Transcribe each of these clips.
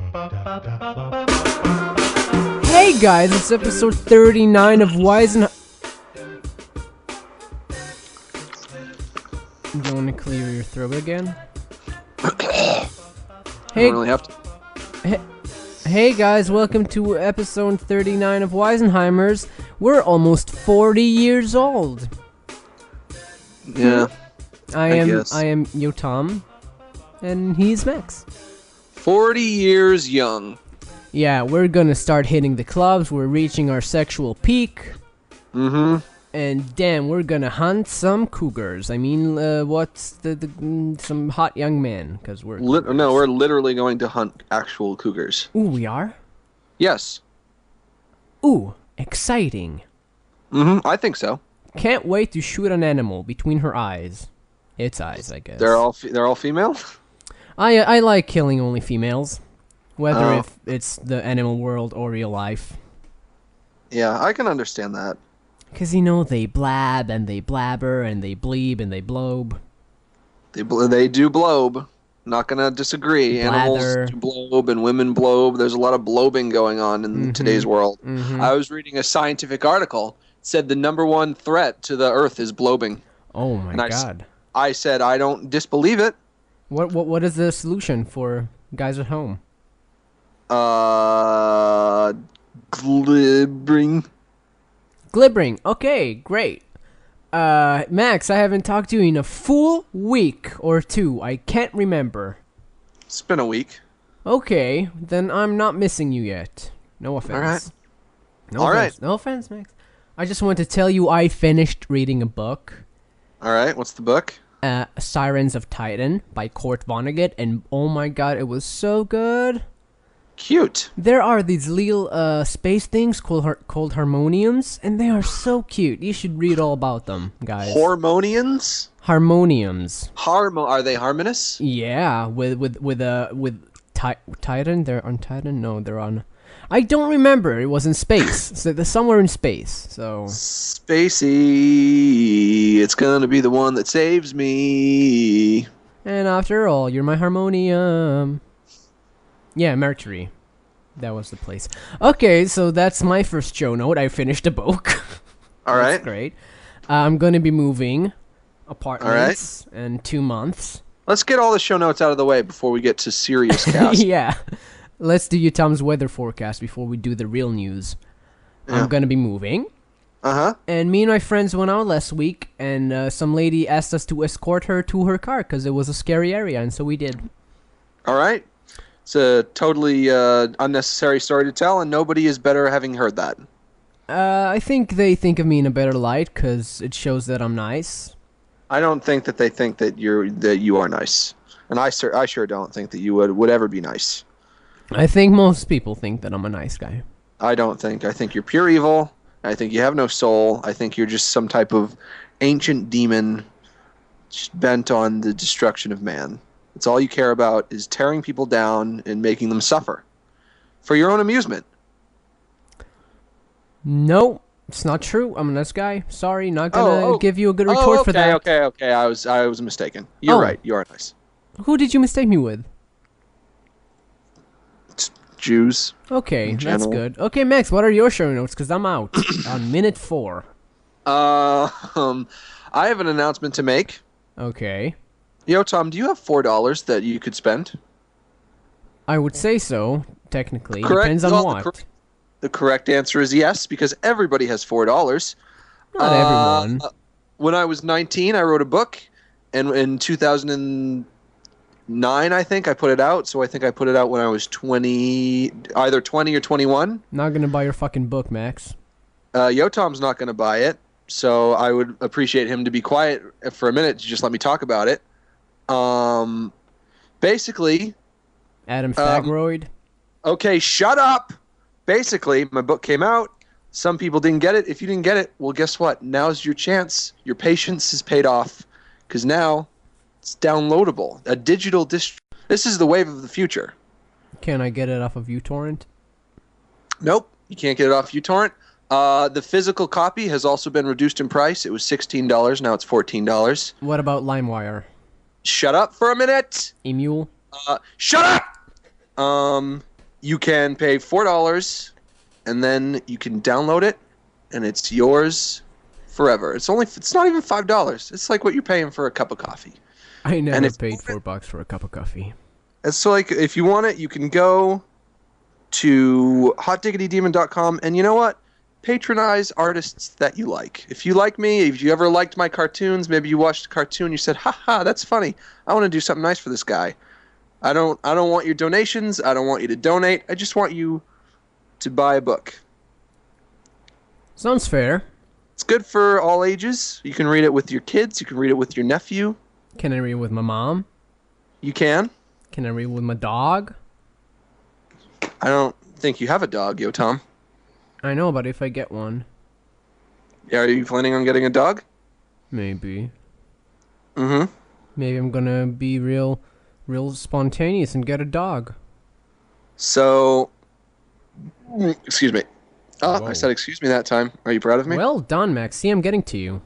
Hey guys, it's episode 39 of Wisenheimers. Do you want to clear your throat again? Hey, don't really have to. Hey guys, welcome to episode 39 of Wisenheimers. We're almost 40 years old. Yeah. I guess. am Yotam, and he's Max. 40 years young. Yeah, we're gonna start hitting the clubs. We're reaching our sexual peak. Mm-hmm. And damn, we're gonna hunt some cougars. I mean, what's some hot young men? Because we're No, we're literally going to hunt actual cougars. Ooh, we are? Yes. Ooh, exciting. Mm-hmm. I think so. Can't wait to shoot an animal between her eyes. Its eyes, I guess. They're all female? I like killing only females. Whether if it's the animal world or real life. Yeah, I can understand that. Because, you know, they blab and they blabber and they bleeb and they blobe. They do blobe. Not gonna disagree. Blather. Animals do blobe and women blobe. There's a lot of blobing going on in today's world. Mm-hmm. I was reading a scientific article. It said the #1 threat to the Earth is blobing. Oh my god. I said I don't disbelieve it. What is the solution for guys at home? Glibbering. Glibbering. Okay, great. Max, I haven't talked to you in a full week or two. I can't remember. It's been a week. Okay, then I'm not missing you yet. No offense. All right. No All offense. right. No offense, Max. I just want to tell you I finished reading a book. All right. What's the book? Sirens of Titan by Kurt Vonnegut, and oh my god, it was so good. Cute. There are these little space things called harmoniums, and they are so cute. You should read all about them, guys. Hormonians? Harmoniums. Are they harmonious? Yeah, with Titan. They're on Titan. No, they're on. I don't remember. It was in space. So they're somewhere in space. So. Spacey. It's gonna be the one that saves me. And after all, you're my harmonium. Yeah, Mercury. That was the place. Okay, so that's my first show note. I finished a book. All right. That's great. I'm going to be moving apartments in 2 months. Let's get all the show notes out of the way before we get to serious cast. Yeah. Let's do Yotam's weather forecast before we do the real news. Yeah. I'm going to be moving. Uh-huh. And me and my friends went out last week, and some lady asked us to escort her to her car because it was a scary area, and so we did. All right. It's a totally unnecessary story to tell, and nobody is better having heard that. I think they think of me in a better light because it shows that I'm nice. I don't think that they think that you are nice, and I sure don't think that you would ever be nice. I think most people think that I'm a nice guy. I don't think. I think you're pure evil. I think you have no soul. I think you're just some type of ancient demon just bent on the destruction of man. It's all you care about is tearing people down and making them suffer for your own amusement. No, it's not true. I'm a nice guy. Sorry, not gonna give you a good retort for that. Okay. I was mistaken. You're right. You are nice. Who did you mistake me with? Jews. Okay, that's good. Okay, Max, what are your show notes? Because I'm out on minute 4. I have an announcement to make. Okay. Yo, Tom, do you have $4 that you could spend? I would say so, technically. Correct. Depends on what. The correct answer is yes, because everybody has $4. Not everyone. When I was 19, I wrote a book, and in 2009, I think, I put it out. So I think I put it out when I was 20, either 20 or 21. Not gonna buy your fucking book, Max. Yotam's not going to buy it, so I would appreciate him to be quiet for a minute to just let me talk about it. Basically... Adam Fagroid. Okay, shut up! Basically, my book came out. Some people didn't get it. If you didn't get it, well, guess what? Now's your chance. Your patience is paid off. Because now, it's downloadable. A digital This is the wave of the future. Can I get it off of uTorrent? Nope, you can't get it off uTorrent. The physical copy has also been reduced in price. It was $16, now it's $14. What about LimeWire? Shut up for a minute! Emule? Shut up! You can pay $4, and then you can download it, and it's yours forever. It's not even $5. It's like what you're paying for a cup of coffee. I And never if paid $4 for a cup of coffee. and so like if you want it, you can go to hotdiggitydemon.com, and you know what? Patronize artists that you like. If you like me, if you ever liked my cartoons, maybe you watched a cartoon, you said, "Ha, that's funny. I want to do something nice for this guy." I don't want your donations. I don't want you to donate. I just want you to buy a book. Sounds fair. It's good for all ages. You can read it with your kids. You can read it with your nephew. Can I read with my mom? You can. Can I read with my dog? I don't think you have a dog, Yotam. I know, but if I get one, Are you planning on getting a dog? maybe. Mm-hmm. Maybe I'm gonna be real spontaneous and get a dog. So, excuse me. Whoa. I said excuse me that time. Are you proud of me? Well done, Max. See, I'm getting to you.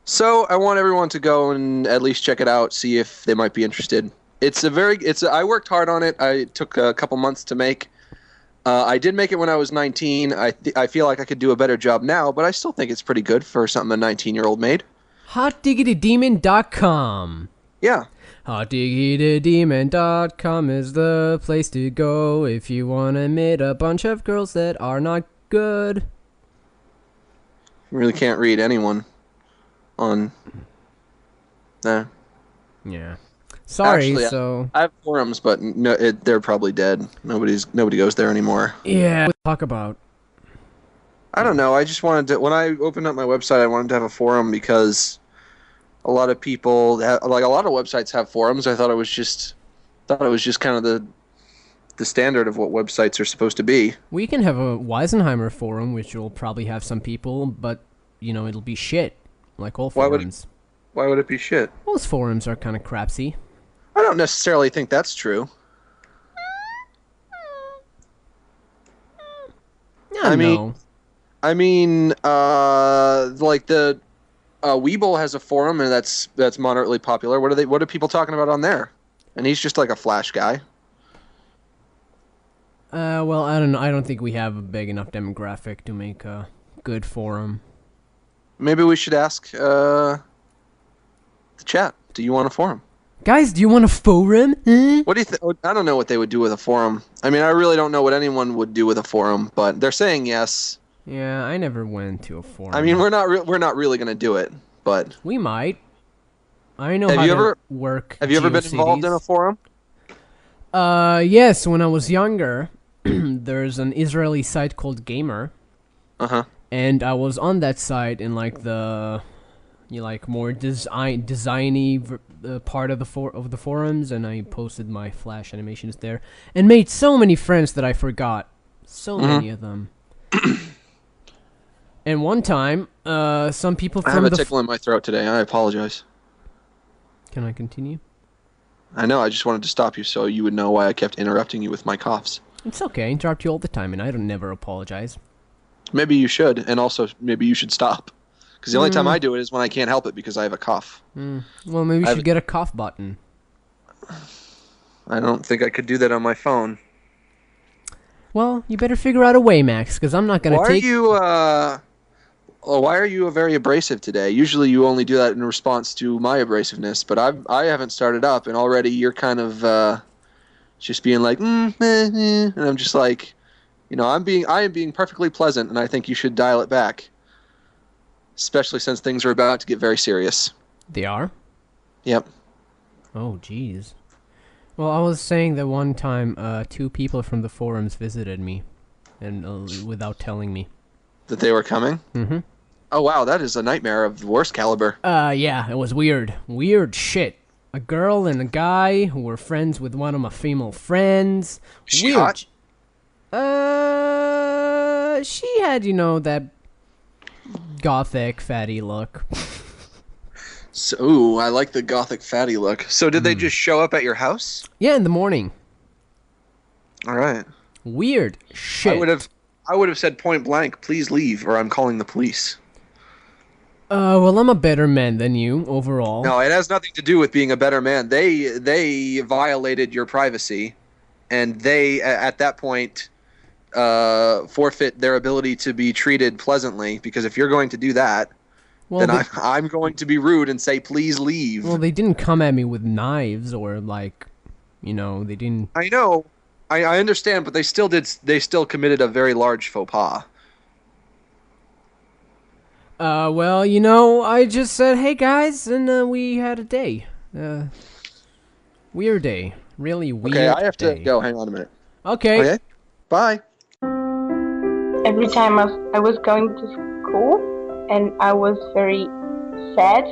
So I want everyone to go and at least check it out, see if they might be interested. I worked hard on it. I took a couple months to make. I did make it when I was 19. I feel like I could do a better job now, but I still think it's pretty good for something a 19-year-old made. HotDiggityDemon.com. Yeah. HotDiggityDemon.com is the place to go if you want to meet a bunch of girls that are not good. You really can't read anyone on there. Yeah. Sorry, Actually, so... I have forums, but no, they're probably dead. Nobody goes there anymore. Yeah, what to talk about? I don't know. I just wanted to. When I opened up my website, I wanted to have a forum because a lot of people, a lot of websites have forums. I thought it was just kind of the standard of what websites are supposed to be. We can have a Wisenheimer forum, which will probably have some people, but, it'll be shit, like all forums. Why would it be shit? Most forums are kind of crapsy. I don't necessarily think that's true. I mean, like the Weeble has a forum, and that's moderately popular. What are people talking about on there? And he's just like a Flash guy. Well, I don't know. I don't think we have a big enough demographic to make a good forum. Maybe we should ask the chat. Do you want a forum? Guys, do you want a forum? What do you think? I don't know what they would do with a forum. I mean, I really don't know what anyone would do with a forum, but they're saying yes. Yeah, I never went to a forum. I mean, we're not really going to do it, but we might. I know how to work. Have you ever been involved in a forum? Yes, when I was younger, there's an Israeli site called Gamer. Uh-huh. And I was on that site in like the more designy part of the forums, and I posted my Flash animations there and made so many friends that I forgot so many of them. And one time, some people from I have a tickle in my throat today. I apologize. Can I continue? I know. I just wanted to stop you so you would know why I kept interrupting you with my coughs. It's okay. I interrupt you all the time, and I don't never apologize. Maybe you should, and also maybe you should stop. Because the only time I do it is when I can't help it because I have a cough. Well, maybe you should get a cough button. I don't think I could do that on my phone. Well, you better figure out a way, Max, because I'm not going to take... Why are you very abrasive today? Usually you only do that in response to my abrasiveness, but I haven't started up, and already you're kind of just being like, and I'm just like, I am being perfectly pleasant, and I think you should dial it back. Especially since things are about to get very serious. They are? Yep. Oh, jeez. Well, I was saying that one time, 2 people from the forums visited me, and without telling me. That they were coming? Mm-hmm. Oh, wow, that is a nightmare of the worst caliber. Yeah, it was weird. Weird shit. A girl and a guy who were friends with one of my female friends. Is she hot? She had, that gothic fatty look. So, I like the gothic fatty look. So did they just show up at your house? Yeah, in the morning. All right. Weird shit. I would have said point blank, please leave, or I'm calling the police. Well, I'm a better man than you, overall. No, it has nothing to do with being a better man. They violated your privacy. and they at that point forfeit their ability to be treated pleasantly, because if you're going to do that, Well, then I'm going to be rude and say, please leave. well, they didn't come at me with knives or like, they didn't. I know. I understand, but they still committed a very large faux pas. Well, I just said, hey guys, and we had a day. Weird day. Really weird Okay, I have to day. go. Hang on a minute. Okay. Okay. Bye. Every time I was going to school and I was very sad,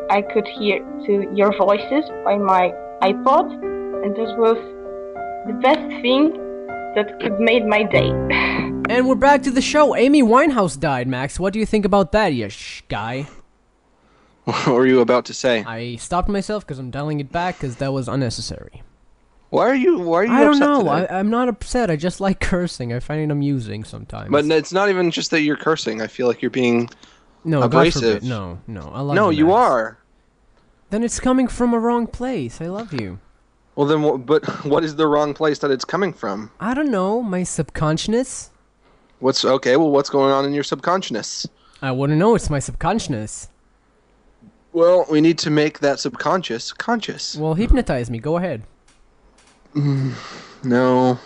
I could hear to your voices by my iPod, and this was the best thing that could made my day. And we're back to the show. Amy Winehouse died, Max. What do you think about that, you guy? What were you about to say? I stopped myself because I'm dialing it back because that was unnecessary. Why are you I don't upset know. today? I'm not upset. I just like cursing. I find it amusing sometimes. But it's not even just that you're cursing. I feel like you're being no, abrasive. God forbid. No. I love No, you Max. are. Then it's coming from a wrong place. I love you. Well, then, but what is the wrong place that it's coming from? I don't know. My subconscious? What's going on in your subconscious? I wouldn't know. It's my subconscious. Well, we need to make that subconscious conscious. Well, hypnotize me. Go ahead. No.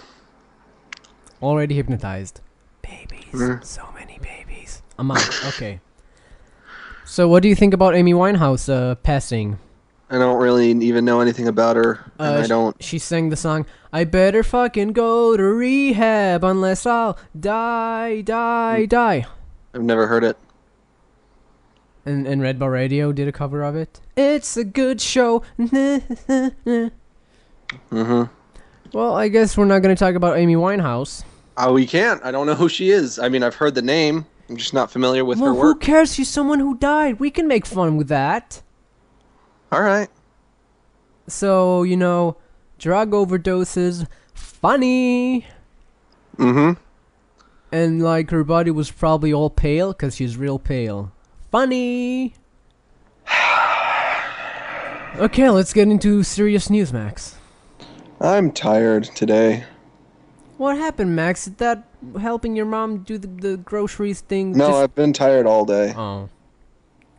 Already hypnotized. Babies. So many babies. I'm out. Okay. So what do you think about Amy Winehouse passing? I don't really even know anything about her, and I don't... She sang the song, I better fucking go to rehab unless I'll die. I've never heard it. And Red Bar Radio did a cover of it. It's a good show. Mm-hmm. Well, I guess we're not going to talk about Amy Winehouse. Oh, we can't. I don't know who she is. I mean, I've heard the name. I'm just not familiar with her Well, who work. cares? She's someone who died. We can make fun with that. All right. So, drug overdoses, funny. Mm-hmm. And, like, her body was probably all pale, because she's real pale. Funny. Okay, let's get into serious news, Max. I'm tired today. What happened, Max? Is that helping your mom do the groceries thing? No, I've been tired all day. Oh.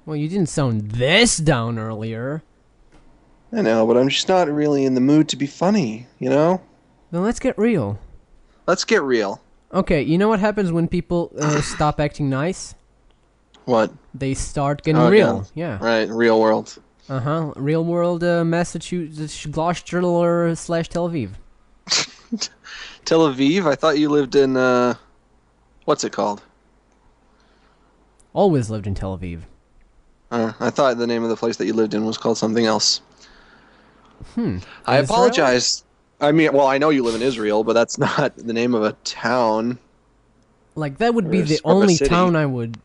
Well, you didn't sound this down earlier. I know, but I'm just not really in the mood to be funny, Then let's get real. Let's get real. Okay, you know what happens when people stop acting nice? What? They start getting real. Yeah. Right, real world. Uh-huh. Real world, Massachusetts, Gloucester / Tel Aviv. Tel Aviv? I thought you lived in, what's it called? Always lived in Tel Aviv. I thought the name of the place that you lived in was called something else. I Israel? apologize. I mean, well, I know you live in Israel, but that's not the name of a town. Like, that would be Or the a only city. town I would,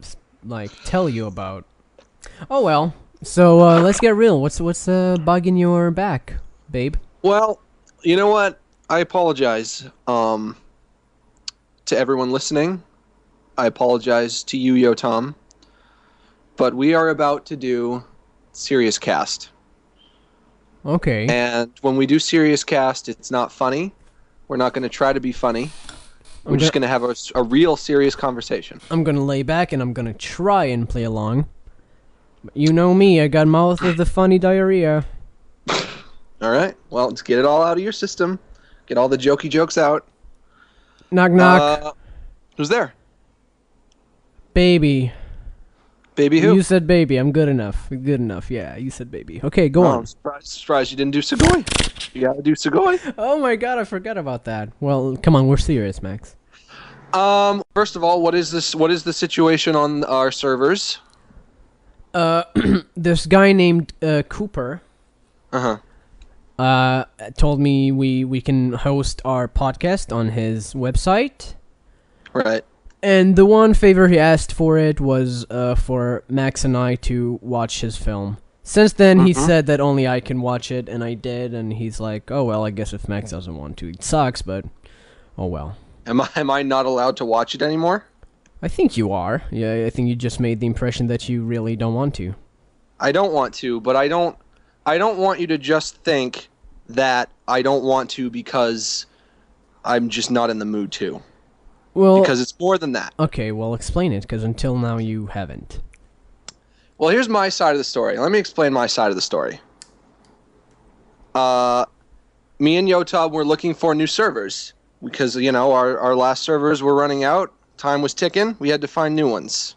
tell you about. Oh, well. So, let's get real. What's bugging your back, babe? Well, you know what? I apologize to everyone listening. I apologize to you, Yotam. But we are about to do Serious Cast. Okay. And when we do Serious Cast, it's not funny. We're not going to try to be funny. We're just going to have a real serious conversation. I'm going to lay back and I'm going to try and play along. But you know me, I got mouth of the funny diarrhea. All right. Well, let's get it all out of your system. Get all the jokey jokes out. Knock, knock. Who's there? Baby. Baby who? You said baby. I'm good enough. Good enough. Yeah, you said baby. Okay, go on. I'm surprised you didn't do Sugoi. You gotta do Sugoi. Oh my god, I forgot about that. Well, come on, we're serious, Max. First of all, what is this? What is the situation on our servers? This guy named Cooper told me we can host our podcast on his website. Right. And the one favor he asked for it was for Max and I to watch his film. Since then, he said that only I can watch it, and I did, and he's like, oh, well, I guess if Max doesn't want to, it sucks, but oh, well. Am I not allowed to watch it anymore? I think you are. Yeah, I think you just made the impression that you really don't want to. I don't want to, but I don't want you to just think that I don't want to because I'm just not in the mood to. Well, Because it's more than that. okay, well, explain it, because until now you haven't. Well, here's my side of the story. Let me explain my side of the story. Me and Yotam were looking for new servers because, our last servers were running out. Time was ticking. We had to find new ones.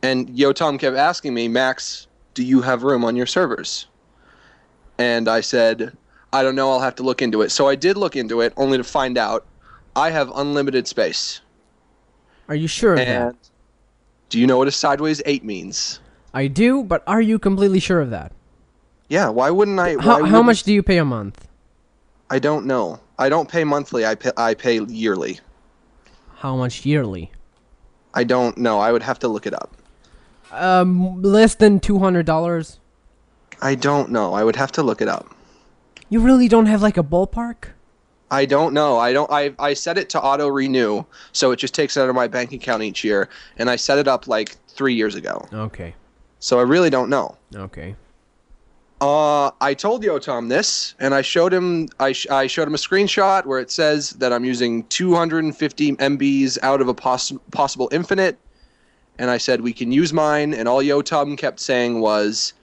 And Yotam kept asking me, Max, do you have room on your servers? And I said, I don't know. I'll have to look into it. So I did look into it, only to find out I have unlimited space. Are you sure of that? And do you know what a sideways 8 means? I do, but are you completely sure of that? Yeah, why wouldn't I? How much do you pay a month? I don't know. I don't pay monthly. I pay yearly. How much yearly? I don't know. I would have to look it up. Less than $200. I don't know. I would have to look it up. You really don't have like a ballpark? I don't know. I set it to auto renew, so it just takes it out of my bank account each year, and I set it up like 3 years ago. Okay. So I really don't know. Okay. I told Yotam this, and I showed him. I showed him a screenshot where it says that I'm using 250 MBs out of a possible infinite, and I said we can use mine. And all Yotam kept saying was,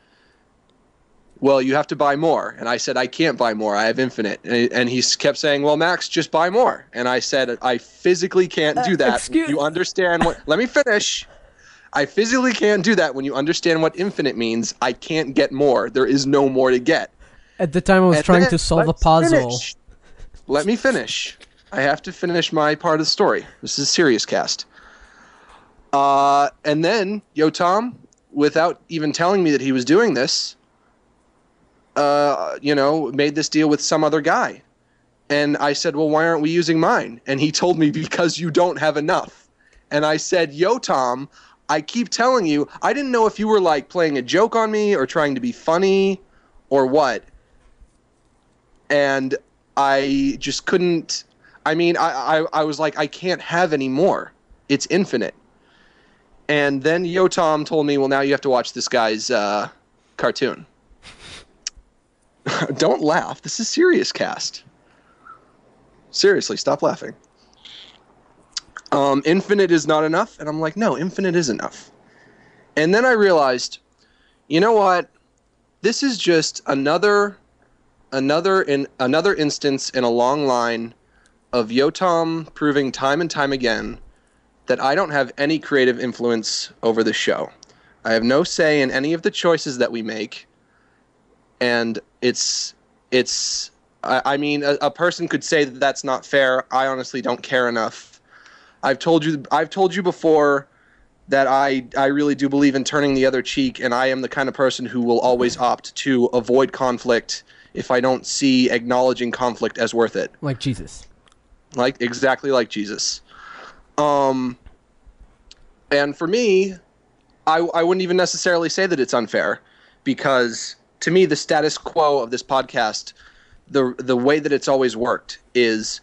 "Well, you have to buy more." And I said, "I can't buy more. I have infinite." And he kept saying, "Well, Max, just buy more." And I said, "I physically can't do that. You understand what? Let me finish." I physically can't do that when you understand what infinite means. I can't get more. There is no more to get. At the time I was trying to solve a puzzle. Let me finish. I have to finish my part of the story. This is a serious cast. And then Yotam, without even telling me that he was doing this, made this deal with some other guy. And I said, well, why aren't we using mine? And he told me, because you don't have enough. And I said, Yotam, I keep telling you, I didn't know if you were like playing a joke on me or trying to be funny or what. And I just couldn't. I mean, I was like, I can't have any more. It's infinite. And then Yotam told me, well, now you have to watch this guy's cartoon. Don't laugh. This is serious cast. Seriously, stop laughing. Infinite is not enough. And I'm like, no, infinite is enough. And then I realized, you know what? This is just another instance in a long line of Yotam proving time and time again that I don't have any creative influence over the show. I have no say in any of the choices that we make. And I mean, a person could say that that's not fair. I honestly don't care enough. I've told you before that I really do believe in turning the other cheek, and I am the kind of person who will always opt to avoid conflict if I don't see acknowledging conflict as worth it. Like Jesus. Exactly like Jesus. And for me, I wouldn't even necessarily say that it's unfair, because to me, the status quo of this podcast, the way that it's always worked is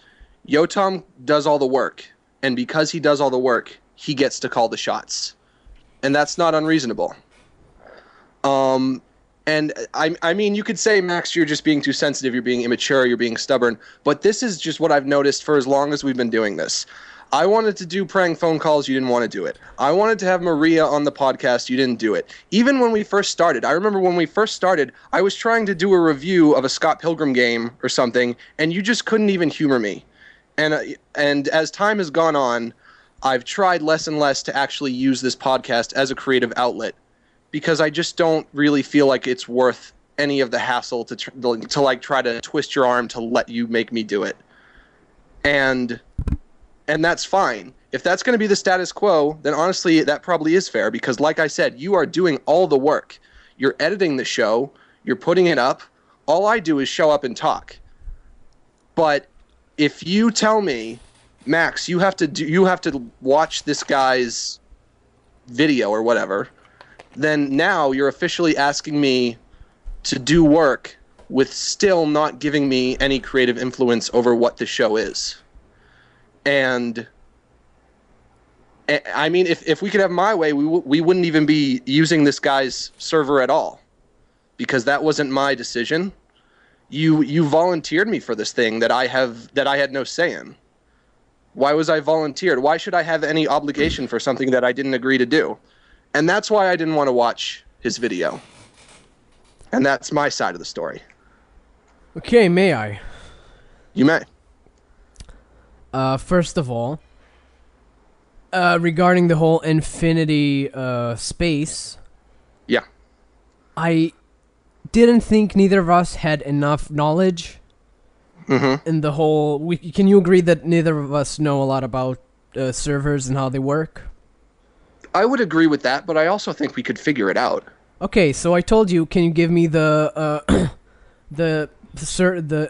Yotam does all the work. And because he does all the work, he gets to call the shots. And that's not unreasonable. And I mean, you could say, Max, you're just being too sensitive, you're being immature, you're being stubborn. But this is just what I've noticed for as long as we've been doing this. I wanted to do prank phone calls, you didn't want to do it. I wanted to have Maria on the podcast, you didn't do it. Even when we first started, I remember when we first started, I was trying to do a review of a Scott Pilgrim game or something, and you just couldn't even humor me. And as time has gone on, I've tried less and less to actually use this podcast as a creative outlet, because I just don't really feel like it's worth any of the hassle to like try to twist your arm to let you make me do it. And that's fine. If that's going to be the status quo, then honestly, that probably is fair, because like I said, you are doing all the work. You're editing the show. You're putting it up. All I do is show up and talk. But if you tell me, Max, you have to watch this guy's video or whatever, then now you're officially asking me to do work with still not giving me any creative influence over what the show is. And I mean, if we could have my way, we wouldn't even be using this guy's server at all, because that wasn't my decision. You volunteered me for this thing that I had no say in. Why was I volunteered? Why should I have any obligation for something that I didn't agree to do? And that's why I didn't want to watch his video. And that's my side of the story. Okay, may I? You may. First of all, regarding the whole infinity space, Yeah. I didn't think neither of us had enough knowledge in the whole. Can you agree that neither of us know a lot about servers and how they work? I would agree with that, but I also think we could figure it out. Okay, so I told you, can you give me the the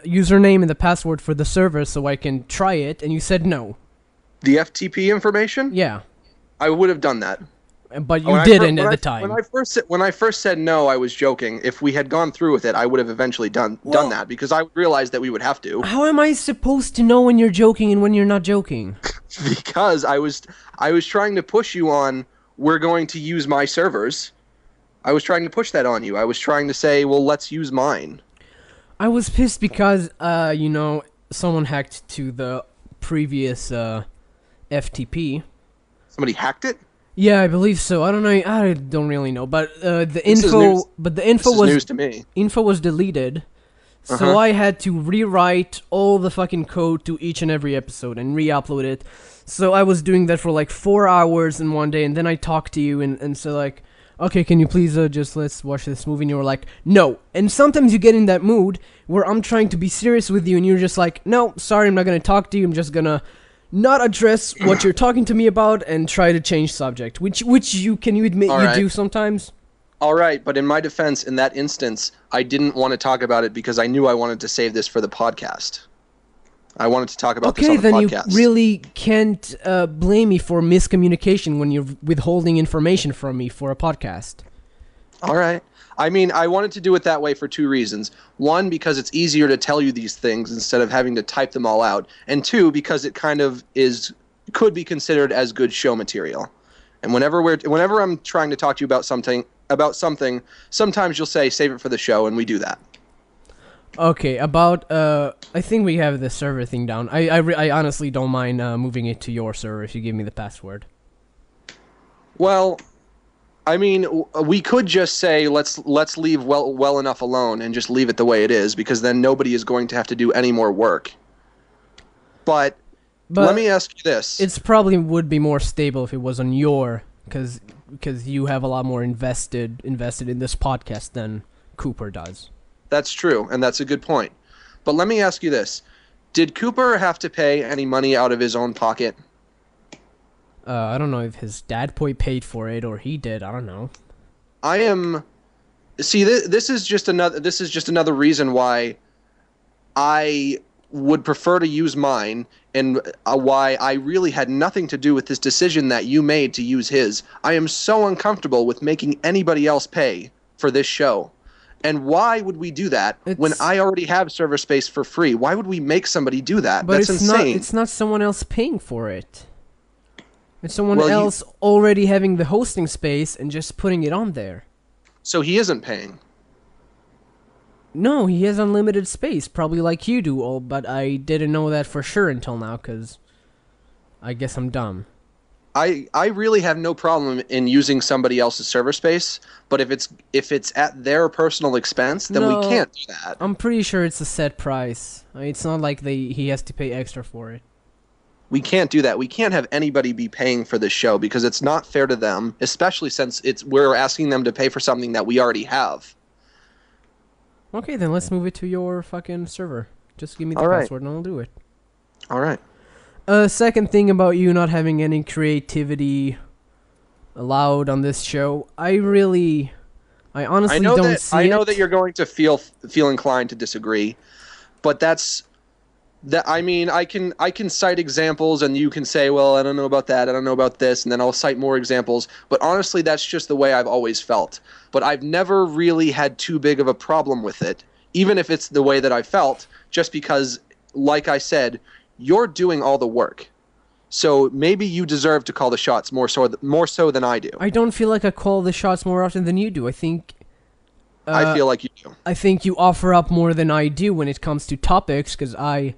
username and the password for the server so I can try it? And you said no. The FTP information? Yeah, I would have done that. but you didn't at the time. When I first said no, I was joking. If we had gone through with it, I would have eventually done that because I realized that we would have to. How am I supposed to know when you're joking and when you're not joking? Because I was trying to push you on, we're going to use my servers. I was trying to push that on you. I was trying to say, well, let's use mine. I was pissed because, someone hacked to the previous FTP. Somebody hacked it? Yeah, I believe so. I don't know. I don't really know, but the This is info, news- but the info This is was news to me. info was deleted. So I had to rewrite all the fucking code to each and every episode and re-upload it. So I was doing that for like 4 hours in one day, and then I talked to you and so like, okay, can you please just let's watch this movie? And you were like, no. And sometimes you get in that mood where I'm trying to be serious with you, and you're just like, no, sorry, I'm not gonna talk to you. I'm just gonna not address what you're talking to me about and try to change subject. Which you admit All you right. do sometimes. All right, but in my defense, in that instance, I didn't want to talk about it because I knew I wanted to save this for the podcast. I wanted to talk about this Okay, on the then podcast. you really can't blame me for miscommunication when you're withholding information from me for a podcast. All right. I mean, I wanted to do it that way for two reasons. One, because it's easier to tell you these things instead of having to type them all out. And two, because it kind of could be considered as good show material. And whenever I'm trying to talk to you about something, sometimes you'll say, save it for the show, and we do that. Okay, about I think we have the server thing down. I honestly don't mind moving it to your server if you give me the password. Well, I mean, we could just say let's leave well enough alone and just leave it the way it is, because then nobody is going to have to do any more work. But let me ask you this: It's probably would be more stable if it was on your, because you have a lot more invested in this podcast than Cooper does. That's true, and that's a good point. But let me ask you this: did Cooper have to pay any money out of his own pocket? I don't know if his dad paid for it or he did. I don't know. See, this is just another reason why I would prefer to use mine, and why I really had nothing to do with this decision that you made to use his. I am so uncomfortable with making anybody else pay for this show. And why would we do that when I already have server space for free? Why would we make somebody do that? But That's insane. It's not someone else paying for it. It's someone else already having the hosting space and just putting it on there. So he isn't paying. No, he has unlimited space, probably like you do, but I didn't know that for sure until now, because I guess I'm dumb. I really have no problem in using somebody else's server space, but if it's at their personal expense, then we can't do that. I'm pretty sure it's a set price. It's not like he has to pay extra for it. We can't do that. We can't have anybody be paying for this show because it's not fair to them, especially since we're asking them to pay for something that we already have. Okay, then let's move it to your fucking server. Just give me the All right. password and I'll do it. All right. Second thing about you not having any creativity allowed on this show, I honestly don't see it. I know that you're going to feel inclined to disagree, but I mean, I can cite examples, and you can say, well, I don't know about that, I don't know about this, and then I'll cite more examples. But honestly, that's just the way I've always felt. But I've never really had too big of a problem with it, even if it's the way that I felt, just because, like I said, you're doing all the work. So maybe you deserve to call the shots more so than I do. I don't feel like I call the shots more often than you do. I think I feel like you do. I think you offer up more than I do when it comes to topics, because I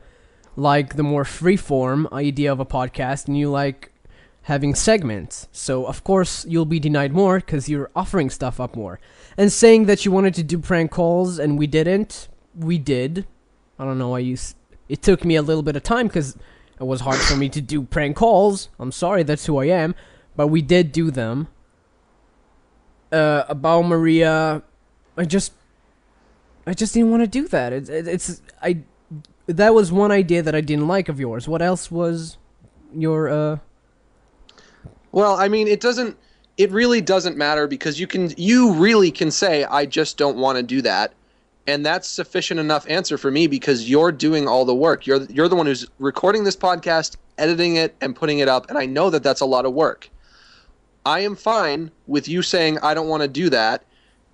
like the more freeform idea of a podcast, and you like having segments. So, of course, you'll be denied more because you're offering stuff up more. And saying that you wanted to do prank calls and we didn't, we did. I don't know why it took me a little bit of time because it was hard for me to do prank calls. I'm sorry, that's who I am. But we did do them. About Maria, I just didn't want to do that. That was one idea that I didn't like of yours. What else was your Well, I mean, it really doesn't matter because you really can say, I just don't want to do that. And that's sufficient enough answer for me because you're doing all the work. You're the one who's recording this podcast, editing it, and putting it up. And I know that that's a lot of work. I am fine with you saying, I don't want to do that,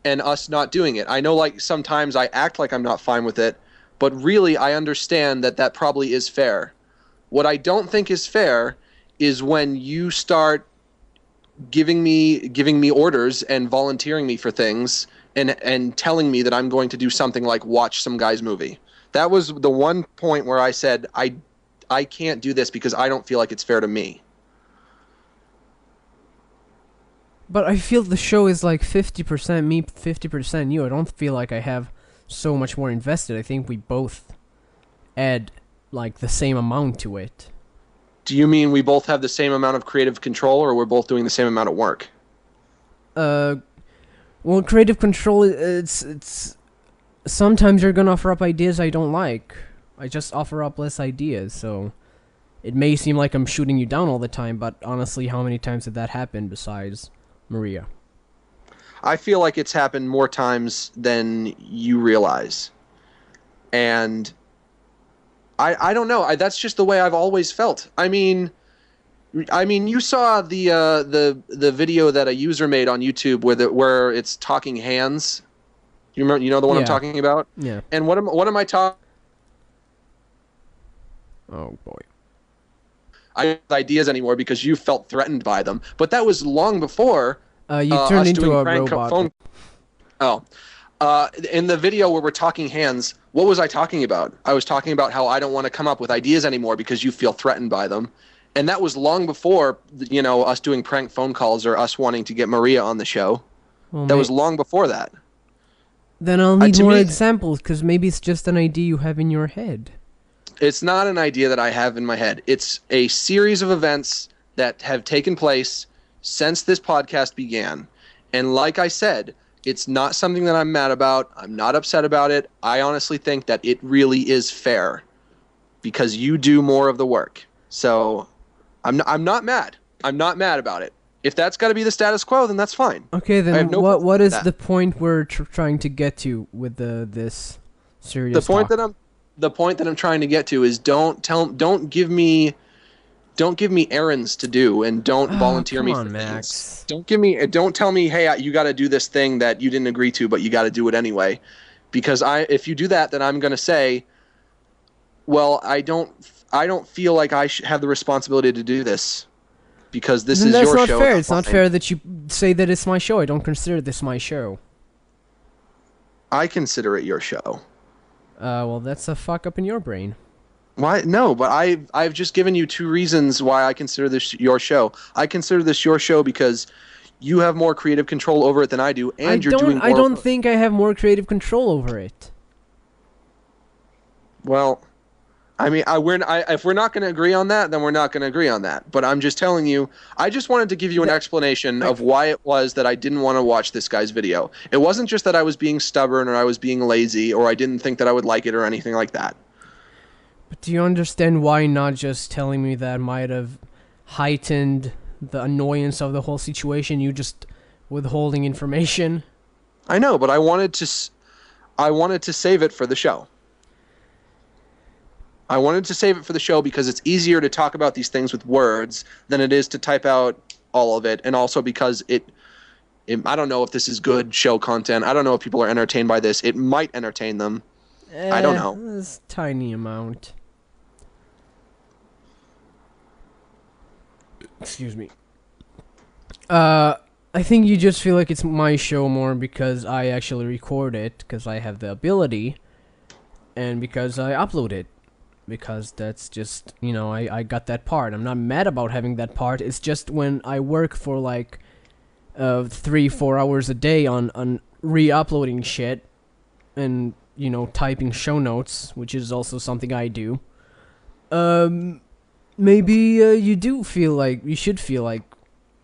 and us not doing it. I know, like, sometimes I act like I'm not fine with it, but really I understand that that probably is fair. What I don't think is fair is when you start giving me orders and volunteering me for things and telling me that I'm going to do something like watch some guy's movie. That was the one point where I said I can't do this because I don't feel like it's fair to me. But I feel the show is like 50% me, 50% you. I don't feel like I have so much more invested. I think we both add like the same amount to it. Do you mean we both have the same amount of creative control, or we're both doing the same amount of work? Well, creative control, it's sometimes you're gonna offer up ideas I don't like. I just offer up less ideas, so it may seem like I'm shooting you down all the time, but honestly, how many times did that happen besides Maria? I feel like it's happened more times than you realize. And I don't know. That's just the way I've always felt. I mean, you saw the video that a user made on YouTube where it's talking hands. You remember? You know the one I'm talking about? Yeah. And what am I talking? Oh boy. I don't have ideas anymore because you felt threatened by them. But that was long before. You turned us into doing a prank robot. In the video where we're talking hands, what was I talking about? I was talking about how I don't want to come up with ideas anymore because you feel threatened by them. And that was long before, us doing prank phone calls or us wanting to get Maria on the show. Well, That was long before that. Then I'll need to more me- examples, because maybe it's just an idea you have in your head. It's not an idea that I have in my head. It's a series of events that have taken place since this podcast began. And like I said, it's not something that I'm mad about. I'm not upset about it. I honestly think that it really is fair because you do more of the work. So I'm not mad. I'm not mad about it. If that's got to be the status quo, then that's fine. Okay, I then have no what problem is with that. the point we're trying to get to with this serious talk? The point that I'm trying to get to is don't give me errands to do and don't volunteer me come for on, things. Max. Don't tell me, hey, you got to do this thing that you didn't agree to, but you got to do it anyway. Because if you do that, then I'm going to say, well, I don't feel like I have the responsibility to do this because this Then is that's your not show. fair. not It's not mine. fair that you say that it's my show. I don't consider this my show. I consider it your show. Well, that's a fuck up in your brain. Why? No, but I've just given you two reasons why I consider this your show. I consider this your show because you have more creative control over it than I do, and you're doing more. I don't think I have more creative control over it. Well, I mean, if we're not going to agree on that, then we're not going to agree on that. But I'm just telling you, I just wanted to give you an explanation of why it was that I didn't want to watch this guy's video. It wasn't just that I was being stubborn or I was being lazy or I didn't think that I would like it or anything like that. But do you understand why not just telling me that might have heightened the annoyance of the whole situation? You just withholding information? I know, but I wanted to save it for the show. I wanted to save it for the show because it's easier to talk about these things with words than it is to type out all of it, and also because I don't know if this is good show content. I don't know if people are entertained by this. It might entertain them. I don't know. It's a tiny amount. Excuse me. I think you just feel like it's my show more because I actually record it, because I have the ability, and because I upload it. Because that's just, I got that part. I'm not mad about having that part. It's just when I work for like 3-4 hours a day on re-uploading shit and, typing show notes, which is also something I do. Maybe you should feel like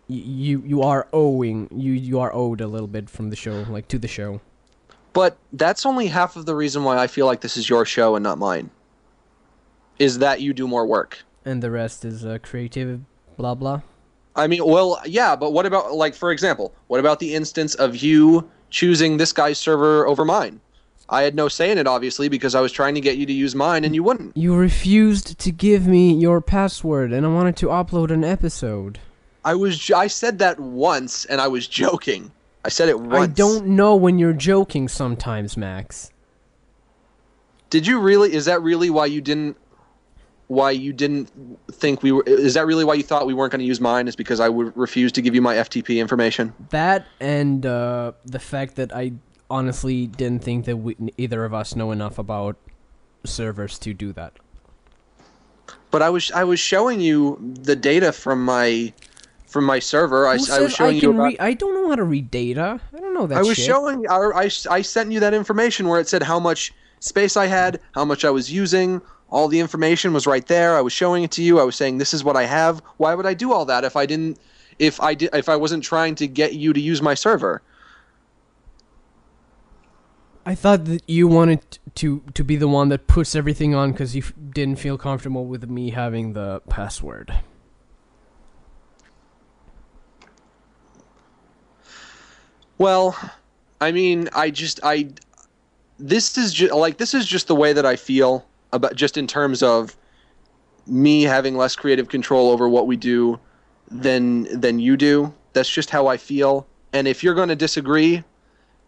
you are owed a little bit from the show, like to the show. But that's only half of the reason why I feel like this is your show and not mine. Is that you do more work. And the rest is creative, blah blah. I mean, well, yeah, but what about, like, for example, what about the instance of you choosing this guy's server over mine? I had no say in it, obviously, because I was trying to get you to use mine, and you wouldn't. You refused to give me your password, and I wanted to upload an episode. I said that once, and I was joking. I said it once. I don't know when you're joking sometimes, Max. Did you really? Is that really why you didn't think we were? Is that really why you thought we weren't going to use mine? Is because I would refuse to give you my FTP information? That and the fact that I honestly didn't think that either of us know enough about servers to do that. But I was showing you the data from my server. I was showing you about. I don't know how to read data. I don't know that. I was shit. showing. I sent you that information where it said how much space I had, how much I was using. All the information was right there. I was showing it to you. I was saying this is what I have. Why would I do all that if I wasn't trying to get you to use my server? I thought that you wanted to be the one that puts everything on because you didn't feel comfortable with me having the password. Well, I mean, this is just the way that I feel about, just in terms of me having less creative control over what we do than you do. That's just how I feel. And if you're going to disagree,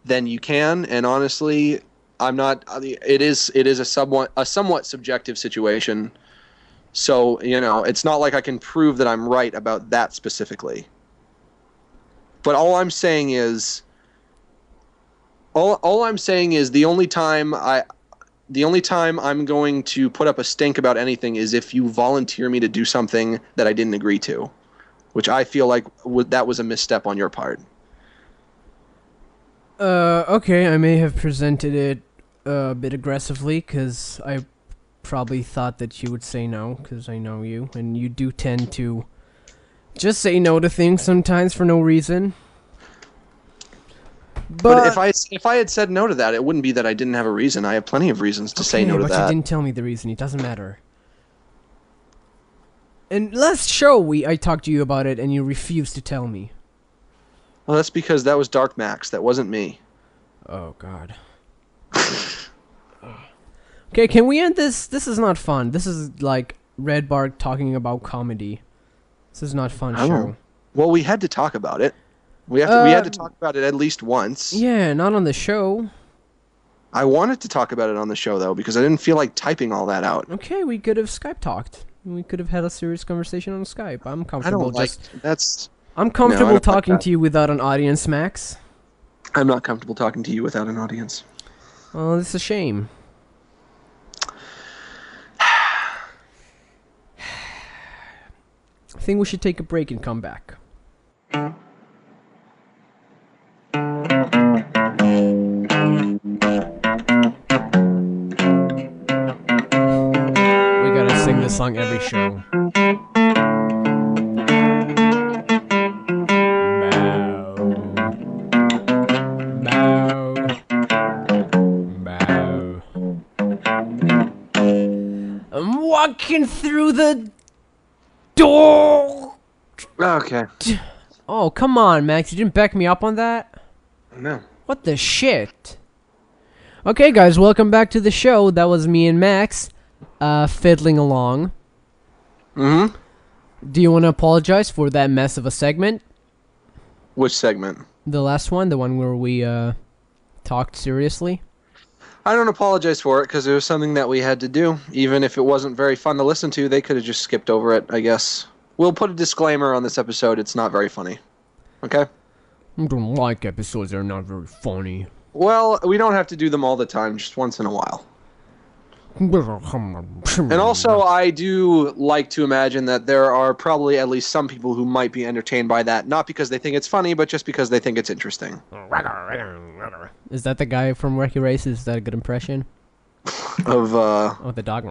then you can. And honestly, I'm not. It is a somewhat subjective situation. So it's not like I can prove that I'm right about that specifically. But all I'm saying is the only time I'm going to put up a stink about anything is if you volunteer me to do something that I didn't agree to, which I feel like that was a misstep on your part. Okay, I may have presented it a bit aggressively because I probably thought that you would say no because I know you, and you do tend to just say no to things sometimes for no reason. But if I had said no to that, it wouldn't be that I didn't have a reason. I have plenty of reasons to say no to that. But you didn't tell me the reason. It doesn't matter. And last show I talked to you about it, and you refused to tell me. Well, that's because that was Dark Max. That wasn't me. Oh God. Okay, can we end this? This is not fun. This is like Red Bark talking about comedy. This is not fun show. Well, we had to talk about it. We had to talk about it at least once. Yeah, not on the show. I wanted to talk about it on the show though because I didn't feel like typing all that out. Okay, we could have Skype talked. We could have had a serious conversation on Skype. I'm comfortable. I'm comfortable talking to you without an audience, Max. I'm not comfortable talking to you without an audience. Well, it's a shame. I think we should take a break and come back. We gotta sing this song every show. I'm walking through the door. Okay. Oh, come on, Max. You didn't back me up on that? No. What the shit? Okay, guys, welcome back to the show. That was me and Max, fiddling along. Mm-hmm. Do you want to apologize for that mess of a segment? Which segment? The last one, the one where we, talked seriously? I don't apologize for it because it was something that we had to do. Even if it wasn't very fun to listen to, they could have just skipped over it, I guess. We'll put a disclaimer on this episode. It's not very funny. Okay? I don't like episodes that are not very funny. Well, we don't have to do them all the time, just once in a while. And also, I do like to imagine that there are probably at least some people who might be entertained by that, not because they think it's funny, but just because they think it's interesting. Is that the guy from Wacky Race? Is that a good impression? Of The dog.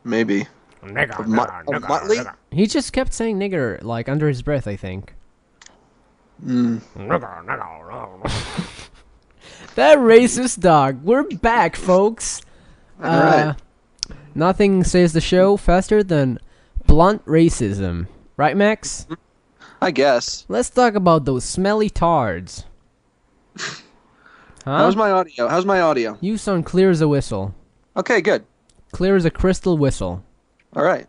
maybe. Of Muttley? He just kept saying nigger, like, under his breath, I think. That racist dog. We're back, folks. Alright. Nothing says the show faster than blunt racism. Right, Max? I guess. Let's talk about those smelly tards. Huh? How's my audio? How's my audio? You sound clear as a whistle. Okay, good. Clear as a crystal whistle. Alright.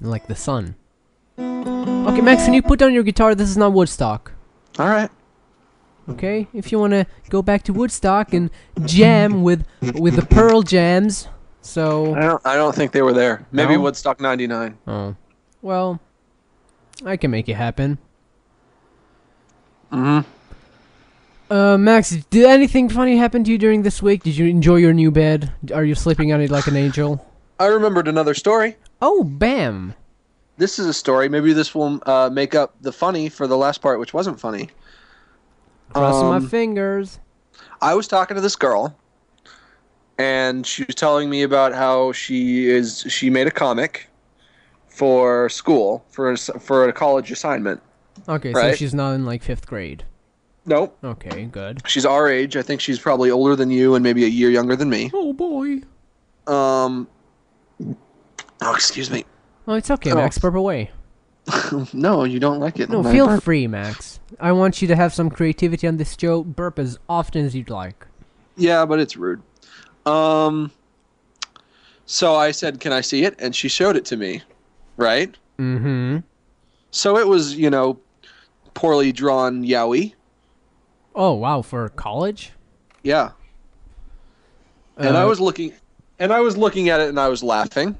Like the sun. Okay, Max, can you put down your guitar? This is not Woodstock. Alright. Okay? If you want to go back to Woodstock and jam with the Perel jams. So... I don't think they were there. Maybe No? Woodstock 99. Oh. Well, I can make it happen. Max, did anything funny happen to you during this week? Did you enjoy your new bed? Are you sleeping on it like an angel? I remembered another story. Oh, bam! This is a story. Maybe this will make up the funny for the last part, which wasn't funny. Crossing my fingers. I was talking to this girl, and she was telling me about how she made a comic for school, for a college assignment. Okay, so Right. she's not in, like, 5th grade. Nope. Okay, good. She's our age. I think she's probably older than you and maybe a year younger than me. Oh, boy. Oh, excuse me. Oh, it's okay, Max. Burp away. No, you don't like it. No, when I feel burp. free, Max. I want you to have some creativity on this show. Burp as often as you'd like. Yeah, but it's rude. So I said, "Can I see it?" And she showed it to me. Right? Mm-hmm. So it was, poorly drawn yaoi. Oh, wow, for college? Yeah. And I was looking at it and I was laughing.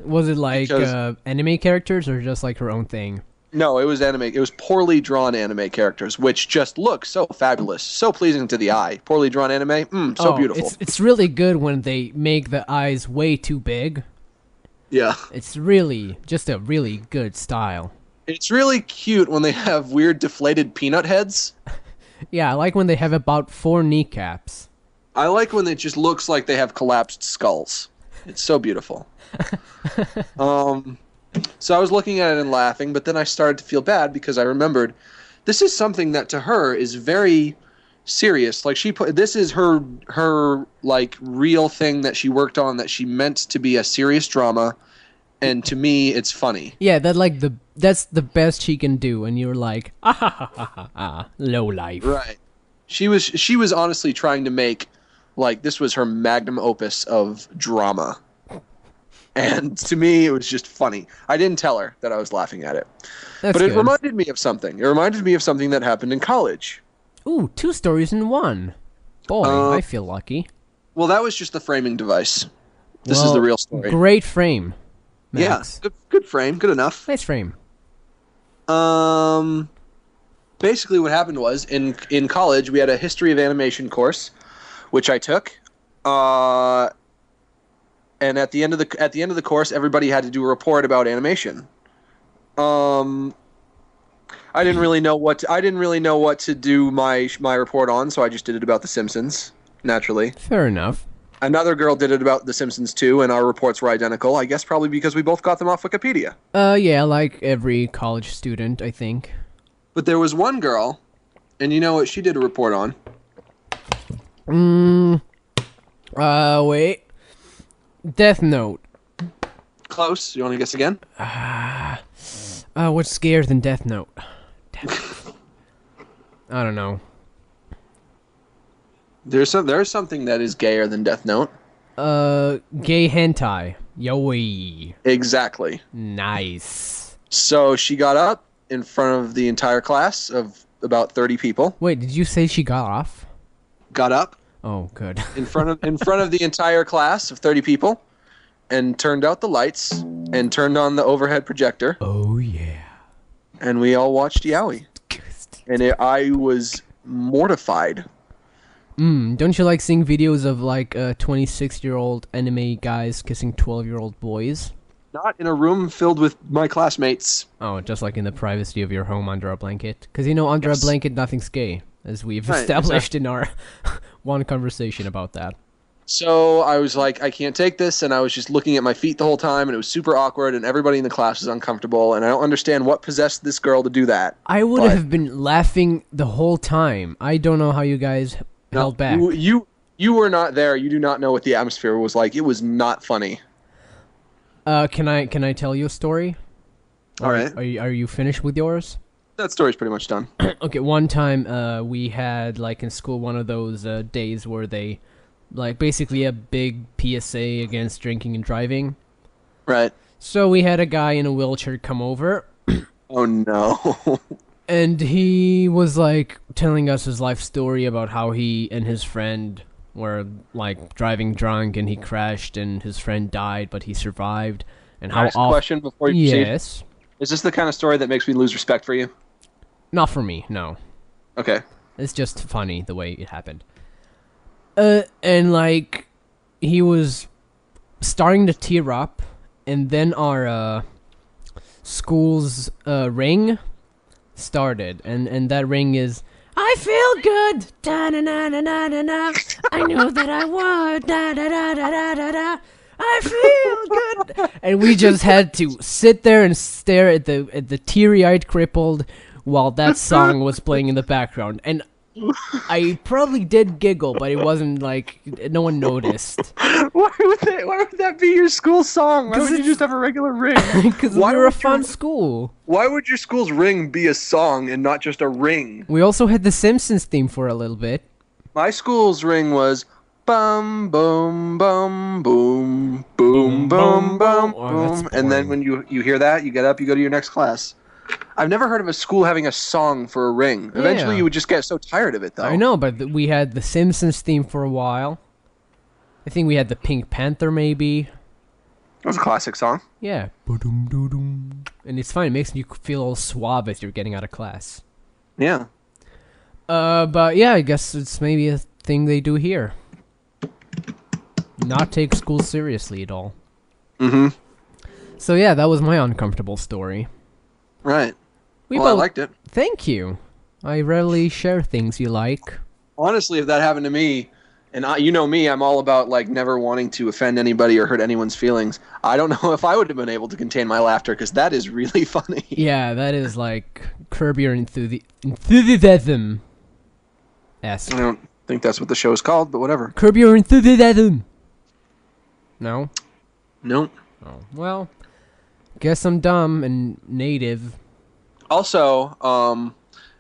Was it like Because- anime characters or just like her own thing? No, it was anime. It was poorly drawn anime characters, which just look so fabulous, so pleasing to the eye. Poorly drawn anime, so beautiful. It's really good when they make the eyes way too big. Yeah. It's really just a really good style. It's really cute when they have weird deflated peanut heads. Yeah, I like when they have about 4 kneecaps. I like when it just looks like they have collapsed skulls. It's so beautiful. So I was looking at it and laughing, but then I started to feel bad because I remembered this is something that to her is very serious. Like this is her like real thing that she worked on that she meant to be a serious drama, and to me it's funny. Yeah, that's the best she can do, and you're like, ah ha ha ha ha, low life. Right. She was honestly trying to make like this was her magnum opus of drama. And to me, it was just funny. I didn't tell her that I was laughing at it. That's But it good. reminded me of something. It reminded me of something that happened in college. Ooh, 2 stories in one. Boy, I feel lucky. Well, that was just the framing device. This is Well, the real story. Great frame, Max. Yeah, good frame, good enough. Nice frame. Basically what happened was in college we had a history of animation course, which I took. And at the end of the course, everybody had to do a report about animation. I didn't really know what to do my report on, so I just did it about The Simpsons, naturally. Fair enough. Another girl did it about The Simpsons too, and our reports were identical. I guess probably because we both got them off Wikipedia. Yeah, like every college student, I think. But there was one girl, and you know what she did a report on? Wait. Death Note. Close. You want to guess again? What's scarier than Death Note? I don't know. There's something that is gayer than Death Note. Gay hentai. Yoi. Exactly. Nice. So she got up in front of the entire class of about 30 people. Wait, did you say she got off? Got up Oh, good. in front of the entire class of 30 people, and turned out the lights and turned on the overhead projector, Oh, yeah. and we all watched Yaoi. and I was mortified. Don't you like seeing videos of like 26-year-old anime guys kissing 12-year-old boys? Not in a room filled with my classmates. Oh, just like in the privacy of your home under a blanket. Because under a blanket, nothing's gay, as we've Right, established in our one conversation about that. So I was like, I can't take this, and I was just looking at my feet the whole time, and it was super awkward, and everybody in the class was uncomfortable, and I don't understand what possessed this girl to do that. I would have been laughing the whole time. I don't know how you guys held back. You were not there. You do not know what the atmosphere was like. It was not funny. Can I tell you a story? All right. Are you finished with yours? That story's pretty much done. Okay, one time we had like in school one of those days where they like basically a big PSA against drinking and driving. Right. So we had a guy in a wheelchair come over. Oh no. And he was like telling us his life story about how he and his friend were like driving drunk and he crashed and his friend died but he survived. And how Next question before you proceed. Yes. Is this the kind of story that makes me lose respect for you? Not for me, no. Okay. It's just funny the way it happened. And like he was starting to tear up, and then our school's ring started, and that ring is I feel good. Da na na na na na na. I knew that I would. Da da da da da da da. I feel good. And we just had to sit there and stare at the teary-eyed crippled while that song was playing in the background. And I probably did giggle, but it wasn't like no one noticed. Why would that be your school song? Why would you just have a regular ring? Because we were a fun school. Why would your school's ring be a song and not just a ring? We also had the Simpsons theme for a little bit. My school's ring was bum boom bum boom boom boom bum boom, and then when you hear that, you get up, you go to your next class. I've never heard of a school having a song for a ring. Eventually, you would just get so tired of it, though. I know, but we had the Simpsons theme for a while. I think we had the Pink Panther, maybe. It was a classic song. Yeah. And it's fun. It makes you feel all suave as you're getting out of class. Yeah. But yeah, I guess it's maybe a thing they do here. Not take school seriously at all. Mm-hmm. So yeah, that was my uncomfortable story. Right. I liked it. Thank you. I rarely share things you like. Honestly, if that happened to me, and you know me, I'm all about like never wanting to offend anybody or hurt anyone's feelings. I don't know if I would have been able to contain my laughter because that is really funny. Yeah, that is like curb your enthusiasm. I don't think that's what the show is called, but whatever. Curb your enthusiasm. No? Nope. Oh, well, guess I'm dumb and native. Also,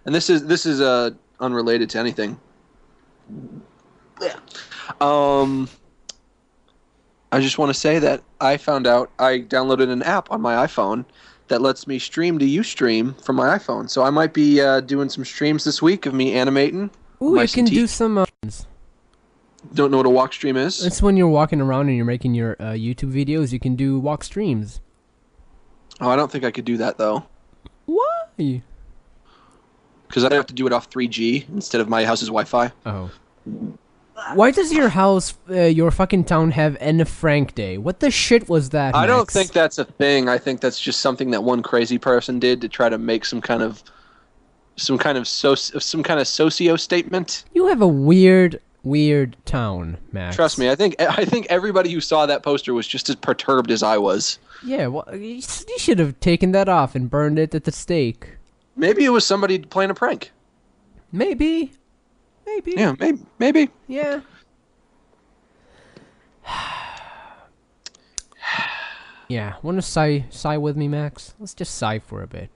and this is unrelated to anything. Yeah. I just want to say that I found out I downloaded an app on my iPhone that lets me stream to Ustream from my iPhone. So I might be doing some streams this week of me animating. Ooh, you can do some... Don't know what a walk stream is? It's when you're walking around and you're making your YouTube videos. You can do walk streams. Oh, I don't think I could do that, though. Why? Because I'd have to do it off 3G instead of my house's Wi-Fi. Oh. Why does your house, your fucking town, have Anne Frank Day? What the shit was that, I don't Max? think that's a thing. I think that's just something that one crazy person did to try to make some kind of socio statement. You have a weird town, Max. Trust me, I think everybody who saw that poster was just as perturbed as I was. Yeah, well, you should have taken that off and burned it at the stake. Maybe it was somebody playing a prank. Maybe. Yeah, maybe. Yeah. Yeah, wanna sigh with me, Max? Let's just sigh for a bit.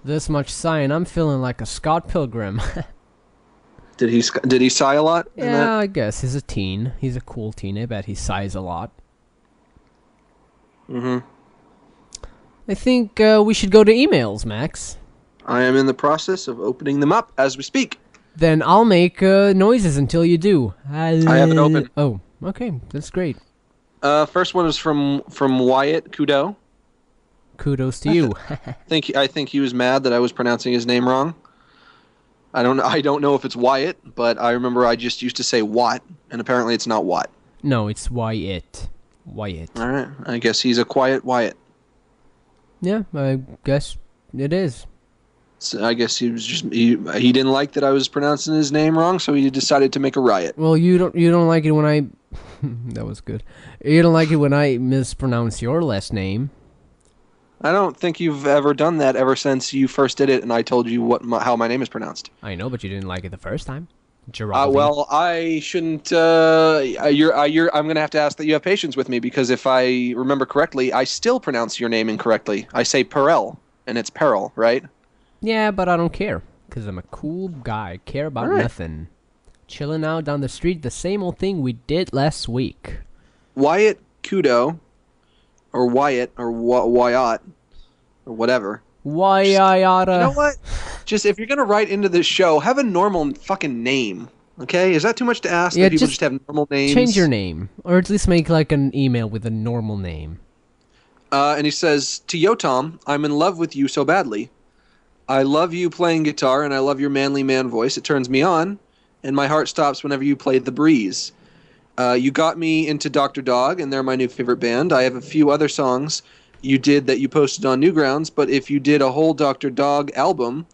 This much sighing, I'm feeling like a Scott Pilgrim. Did he sigh a lot? Yeah, I guess he's a teen. He's a cool teen. I bet he sighs a lot. Mm-hmm. I think we should go to emails, Max. I am in the process of opening them up as we speak. Then I'll make noises until you do. I have it open. Oh, okay, that's great. First one is from Wyatt Kudo. Kudos to you. I think he was mad that I was pronouncing his name wrong. I don't know if it's Wyatt, but I remember I just used to say Watt, and apparently it's not Watt. No, it's Wyatt. Wyatt. All right, I guess he's a quiet Wyatt. Yeah, I guess it is. So I guess he didn't like that I was pronouncing his name wrong, so he decided to make a riot. Well, you don't like it when I that was good. You don't like it when I mispronounce your last name. I don't think you've ever done that ever since you first did it, and I told you how my name is pronounced. I know, but you didn't like it the first time. Gilardi. Well, I shouldn't. I'm gonna have to ask that you have patience with me, because if I remember correctly, I still pronounce your name incorrectly. I say Perel, and it's Perel, right? Yeah, but I don't care, because I'm a cool guy. Care about nothing. Chilling out down the street, the same old thing we did last week. Wyatt Kudo, or Wyatt, or Wyatt, or whatever. Wyatta. You know what? Just, if you're gonna write into this show, have a normal fucking name. Okay? Is that too much to ask? Yeah, that people just have normal names? Change your name, or at least make like an email with a normal name. And he says, to Yotam, I'm in love with you so badly. I love you playing guitar, and I love your manly man voice. It turns me on, and my heart stops whenever you play The Breeze. You got me into Dr. Dog, and they're my new favorite band. I have a few other songs you did that you posted on Newgrounds, but if you did a whole Dr. Dog album,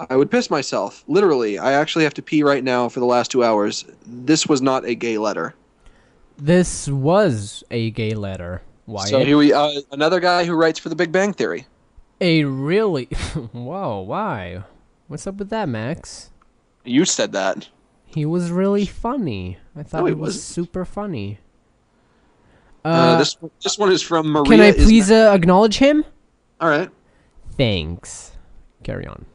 I would piss myself. Literally, I actually have to pee right now for the last 2 hours. This was not a gay letter. This was a gay letter. Wyatt. So here we another guy who writes for The Big Bang Theory. A really... Whoa, why? What's up with that, Max? You said that. He was really funny. I thought No, he he was wasn't. super funny. This one is from Maria. Can I please acknowledge him? All right. Thanks. Carry on.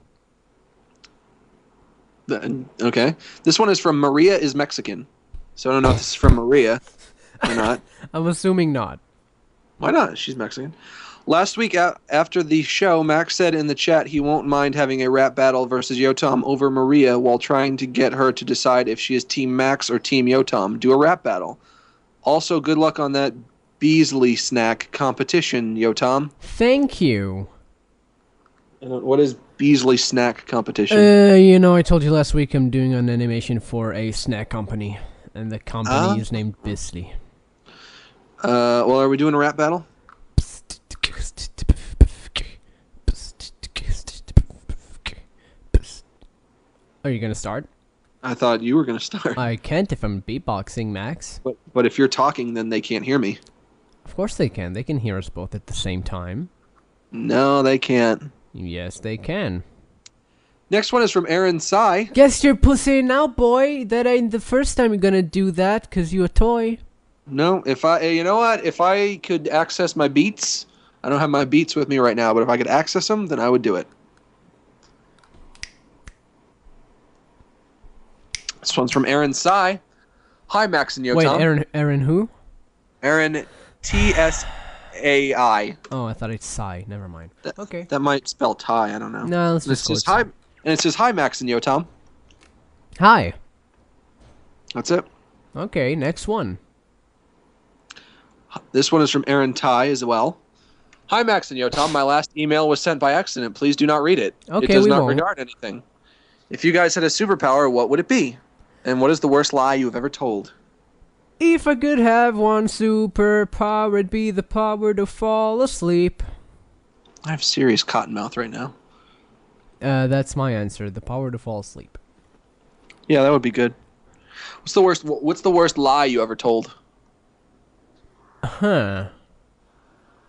Okay. This one is from Maria is Mexican. So I don't know if this is from Maria or not. I'm assuming not. Why not? She's Mexican. Last week, after the show, Max said in the chat he won't mind having a rap battle versus Yotam over Maria while trying to get her to decide if she is Team Max or Team Yotam. Do a rap battle. Also, good luck on that Beasley snack competition, Yotam. Thank you. What is Beasley snack competition? I told you last week I'm doing an animation for a snack company, and the company is named Bisley. Well, are we doing a rap battle? Are you gonna start? I thought you were going to start. I can't if I'm beatboxing, Max. But if you're talking, then they can't hear me. Of course they can. They can hear us both at the same time. No, they can't. Yes, they can. Next one is from Aaron Sai. Guess you're pussy now, boy. That ain't the first time you're gonna do that, 'cause you a toy. No, you know what? If I could access my beats, I don't have my beats with me right now, but if I could access them, then I would do it. This one's from Aaron Sai. Hi, Max and Yotam. Wait, Aaron who? Aaron TSAI. Oh, I thought it's Psy. Never mind. Okay. That might spell tie. I don't know. No, let's And it just go says with hi, and it says hi, Max and Yotam. Hi. That's it. Okay, next one. This one is from Aaron Tai as well. Hi, Max and Yotam. My last email was sent by accident. Please do not read it. Okay, it does we not won't. regard anything. If you guys had a superpower, what would it be? And what is the worst lie you have ever told? If I could have one superpower, it'd be the power to fall asleep. I have serious cotton mouth right now. That's my answer. The power to fall asleep. Yeah, that would be good. What's the worst lie you ever told? Huh.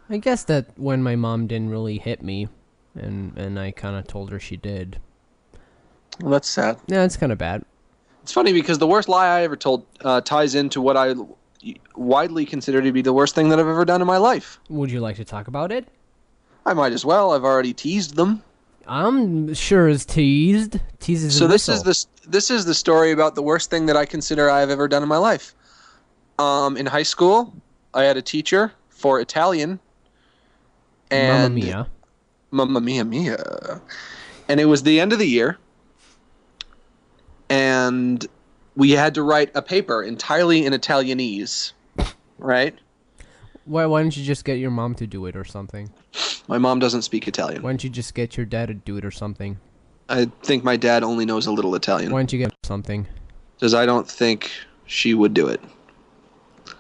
I guess that when my mom didn't really hit me, and I kind of told her she did. Well, that's sad. Yeah, it's kind of bad. It's funny because the worst lie I ever told ties into what I widely consider to be the worst thing that I've ever done in my life. Would you like to talk about it? I might as well. I've already teased them. I'm sure it's teased. Teases. So this is the story about the worst thing that I consider I've ever done in my life. In high school, I had a teacher for Italian. And Mamma mia. Mamma mia mia. And it was the end of the year. And we had to write a paper entirely in Italianese, right? Why don't you just get your mom to do it or something? My mom doesn't speak Italian. Why don't you just get your dad to do it or something? I think my dad only knows a little Italian. Why don't you get something? Because I don't think she would do it.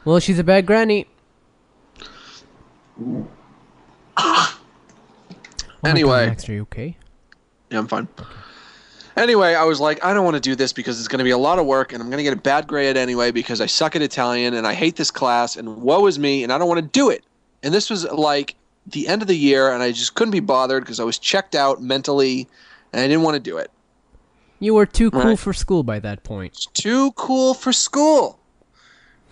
Well, she's a bad granny. Oh Anyway. my God, Max, are you okay? Yeah, I'm fine. Anyway, I was like, I don't want to do this because it's going to be a lot of work and I'm going to get a bad grade anyway because I suck at Italian and I hate this class and woe is me and I don't want to do it. And this was like the end of the year and I just couldn't be bothered because I was checked out mentally and I didn't want to do it. You were too cool for school by that point. Too cool for school.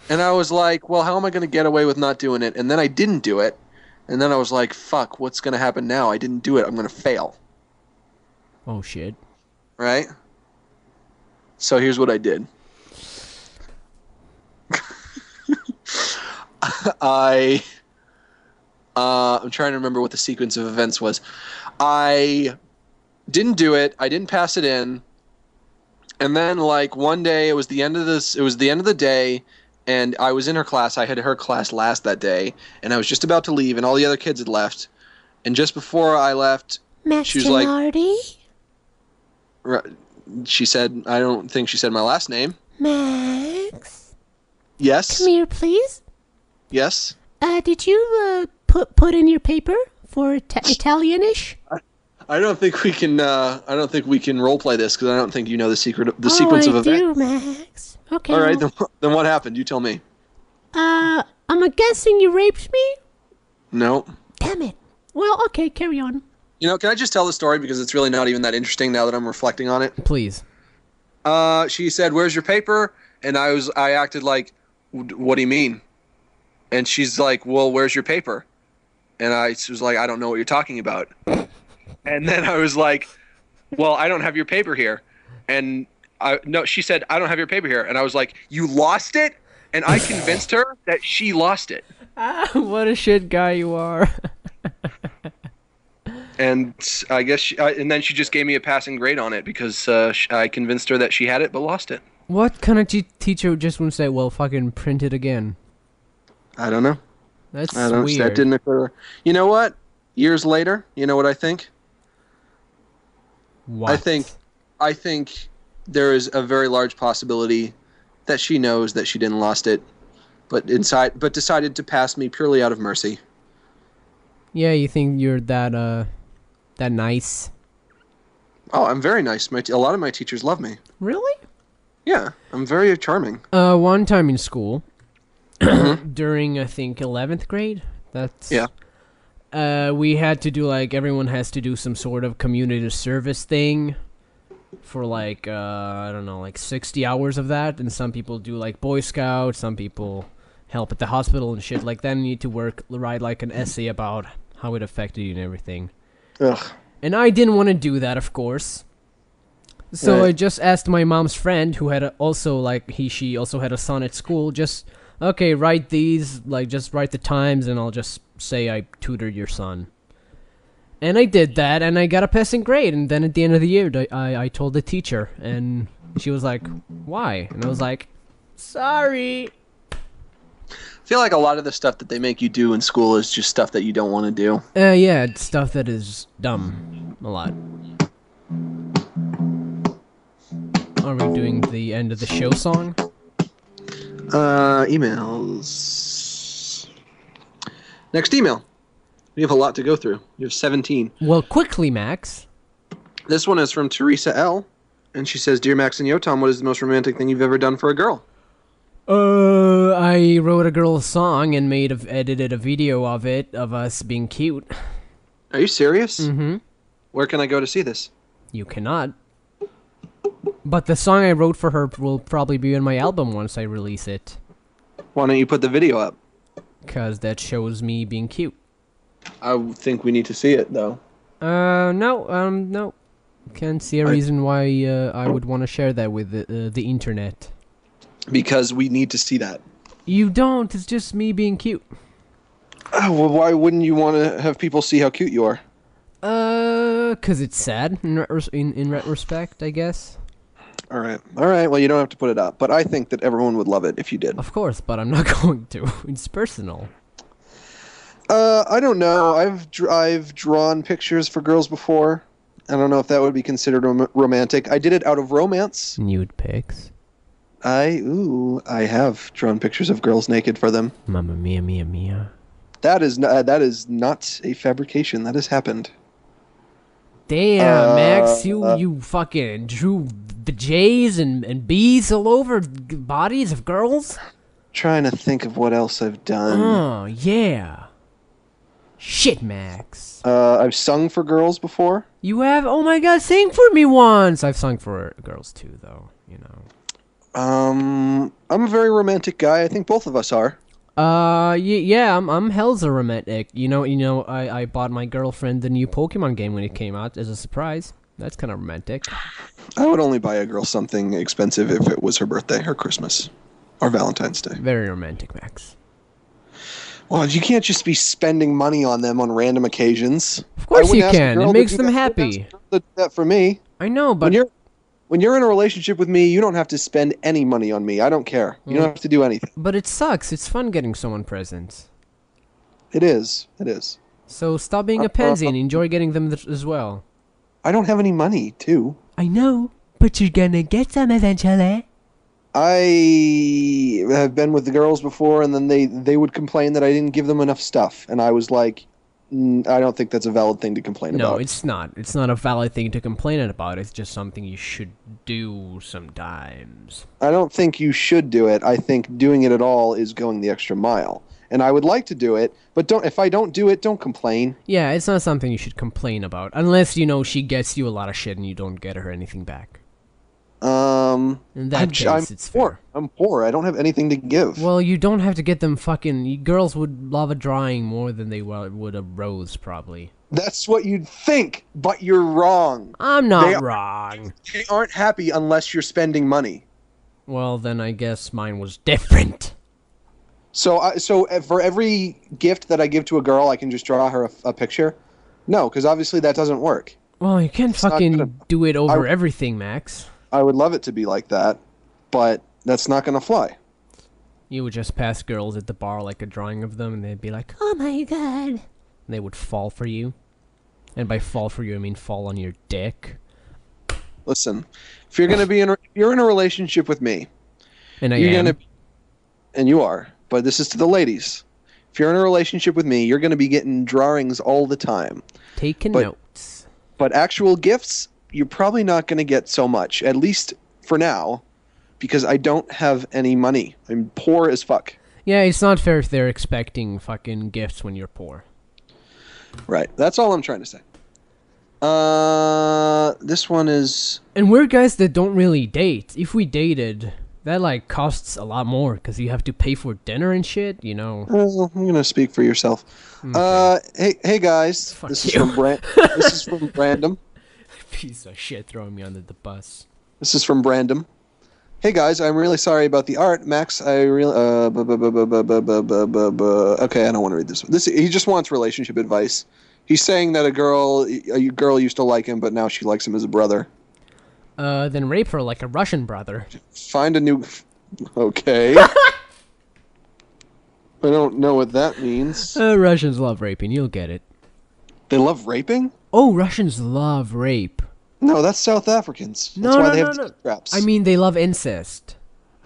And I was like, well, how am I going to get away with not doing it? And then I didn't do it. And then I was like, fuck, what's going to happen now? I didn't do it. I'm going to fail. Oh, shit. Right? So here's what I did. I'm trying to remember what the sequence of events was. I didn't do it. I didn't pass it in. And then, like, one day, it was the end of the day, and I was in her class. I had her class last that day, and I was just about to leave, and all the other kids had left. And just before I left, she was like, Gilardi? she said, I don't think she said my last name. Max? Yes. Come here, please. Yes. Did you, put in your paper for Italianish? I don't think we can. I don't think we can role play this because I don't think you know the sequence of events. I do, Max. Okay. All right, then what happened? You tell me. I'm guessing you raped me? No. Damn it. Well, okay, carry on. You know, can I just tell the story because it's really not even that interesting now that I'm reflecting on it? Please. She said, "Where's your paper?" And I acted like, "What do you mean?" And she's like, "Well, where's your paper?" And I was like, "I don't know what you're talking about." And then I was like, "Well, I don't have your paper here." And she said, "I don't have your paper here." And I was like, "You lost it?" And I convinced her that she lost it. What a shit guy you are. And I guess and then she just gave me a passing grade on it because I convinced her that she had it but lost it. What kind of teacher just wouldn't say, well, fucking print it again? I don't know. That's weird. That weird. didn't occur. You know what? Years later, you know what I think? What? I think there is a very large possibility that she knows that she didn't lost it, but decided to pass me purely out of mercy. Yeah, you think you're that nice? Oh, I'm very nice. A lot of my teachers love me. Really? Yeah, I'm very charming. One time in school, during, I think, 11th grade, Yeah. We had to do, like, everyone has to do some sort of community service thing for, like, I don't know, like 60 hours of that, and some people do, like, Boy Scouts, some people help at the hospital and shit like that, and you need to write, like, an essay about how it affected you and everything. Ugh. And I didn't want to do that, of course. So Right. I just asked my mom's friend, who had she also had a son at school, just, okay, write these, like, just write the times, and I'll just say I tutored your son. And I did that, and I got a passing grade, and then at the end of the year, I told the teacher, and she was like, why? And I was like, sorry. I feel like a lot of the stuff that they make you do in school is just stuff that you don't want to do. Yeah, it's stuff that is dumb. A lot. Are we doing the end of the show song? Emails. Next email. We have a lot to go through. You have 17. Well, quickly, Max. This one is from Teresa L. And she says, Dear Max and Yotam, what is the most romantic thing you've ever done for a girl? I wrote a girl a song and edited a video of it, of us being cute. Are you serious? Mm-hmm. Where can I go to see this? You cannot. But the song I wrote for her will probably be in my album once I release it. Why don't you put the video up? Because that shows me being cute. I think we need to see it, though. No. Can't see a reason why I would want to share that with the internet. Because we need to see that. You don't. It's just me being cute. Oh, well, why wouldn't you want to have people see how cute you are? Because it's sad in retrospect, I guess. All right. Well, you don't have to put it up, but I think that everyone would love it if you did. Of course, but I'm not going to. It's personal. I don't know. I've drawn pictures for girls before. I don't know if that would be considered romantic. I did it out of romance. Nude pics. I have drawn pictures of girls naked for them. Mamma mia, mia, mia. That is not a fabrication. That has happened. Damn, Max, you fucking drew the J's and B's all over bodies of girls? Trying to think of what else I've done. Oh, yeah. Shit, Max. I've sung for girls before. You have? Oh my god, sing for me once! I've sung for girls too, though, you know. I'm a very romantic guy. I think both of us are. Yeah, I'm hell's a romantic. You know, I bought my girlfriend the new Pokemon game when it came out as a surprise. That's kind of romantic. I would only buy a girl something expensive if it was her birthday or Christmas or Valentine's Day. Very romantic, Max. Well, you can't just be spending money on them on random occasions. Of course you can. It makes them happy. That for me. I know, but when you're in a relationship with me, you don't have to spend any money on me. I don't care. You don't have to do anything. But it sucks. It's fun getting someone presents. It is. It is. So stop being a pansy and enjoy getting them as well. I don't have any money, too. I know, but you're gonna get some eventually. I have been with the girls before, and then they would complain that I didn't give them enough stuff. And I was like, I don't think that's a valid thing to complain about. No, it's not. It's not a valid thing to complain about. It's just something you should do sometimes. I don't think you should do it. I think doing it at all is going the extra mile. And I would like to do it, but if I don't do it, don't complain. Yeah, it's not something you should complain about. Unless, you know, she gets you a lot of shit and you don't get her anything back. In that case, it's fair. I'm poor. I don't have anything to give. Well, you don't have to get them fucking... Girls would love a drawing more than they would a rose, probably. That's what you'd think, but you're wrong. I'm not wrong. They aren't happy unless you're spending money. Well, then I guess mine was different. So for every gift that I give to a girl, I can just draw her a picture? No, because obviously that doesn't work. Well, you can't fucking do it over everything, Max. I would love it to be like that, but that's not going to fly. You would just pass girls at the bar like a drawing of them, and they'd be like, Oh my god. and they would fall for you. And by fall for you, I mean fall on your dick. Listen, if you're going to be you're in a relationship with me, And I am. And you are, but this is to the ladies. If you're in a relationship with me, you're going to be getting drawings all the time. Taking notes. But actual gifts, you're probably not going to get so much, at least for now, because I don't have any money. I'm poor as fuck. Yeah, it's not fair if they're expecting fucking gifts when you're poor. Right. That's all I'm trying to say. This one is... And we're guys that don't really date. If we dated, that, like, costs a lot more, because you have to pay for dinner and shit, you know. Well, I'm going to speak for yourself. Okay. Hey guys. Fuck this you. This is from Brandon. Piece of shit throwing me under the bus. This is from Brandon. Hey guys, I'm really sorry about the art. Max, I really... Okay, I don't want to read this one. He just wants relationship advice. He's saying that a girl used to like him, but now she likes him as a brother. Then rape her like a Russian brother. Find a new... Okay. I don't know what that means. Russians love raping, you'll get it. They love raping? Oh, Russians love rape. No, that's South Africans. That's why they have death traps. I mean, they love incest.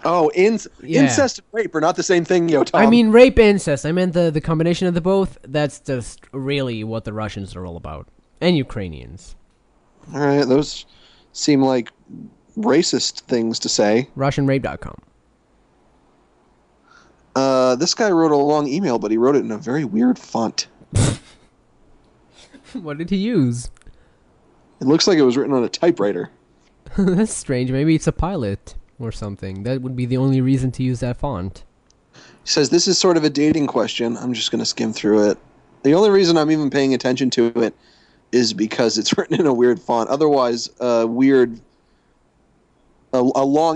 Oh, incest and rape are not the same thing, Yotam. I mean, rape, incest. I meant the combination of the both. That's just really what the Russians are all about. And Ukrainians. All right, those seem like racist things to say. RussianRape.com. This guy wrote a long email, but he wrote it in a very weird font. What did he use? It looks like it was written on a typewriter. That's strange. Maybe it's a pilot or something. That would be the only reason to use that font. He says, this is sort of a dating question. I'm just going to skim through it. The only reason I'm even paying attention to it is because it's written in a weird font. Otherwise, a long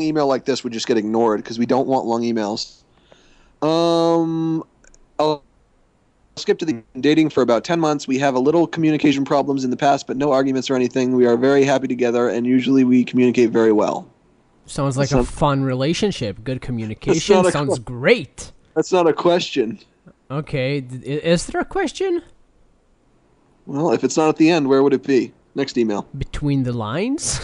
email like this would just get ignored because we don't want long emails. I'll skip to the dating for about 10 months. We have a little communication problems in the past, but no arguments or anything. We are very happy together, and usually we communicate very well. Sounds like a fun relationship. Good communication. Sounds great. That's not a question. Okay, is there a question? Well, if it's not at the end, where would it be? Next email. Between the lines?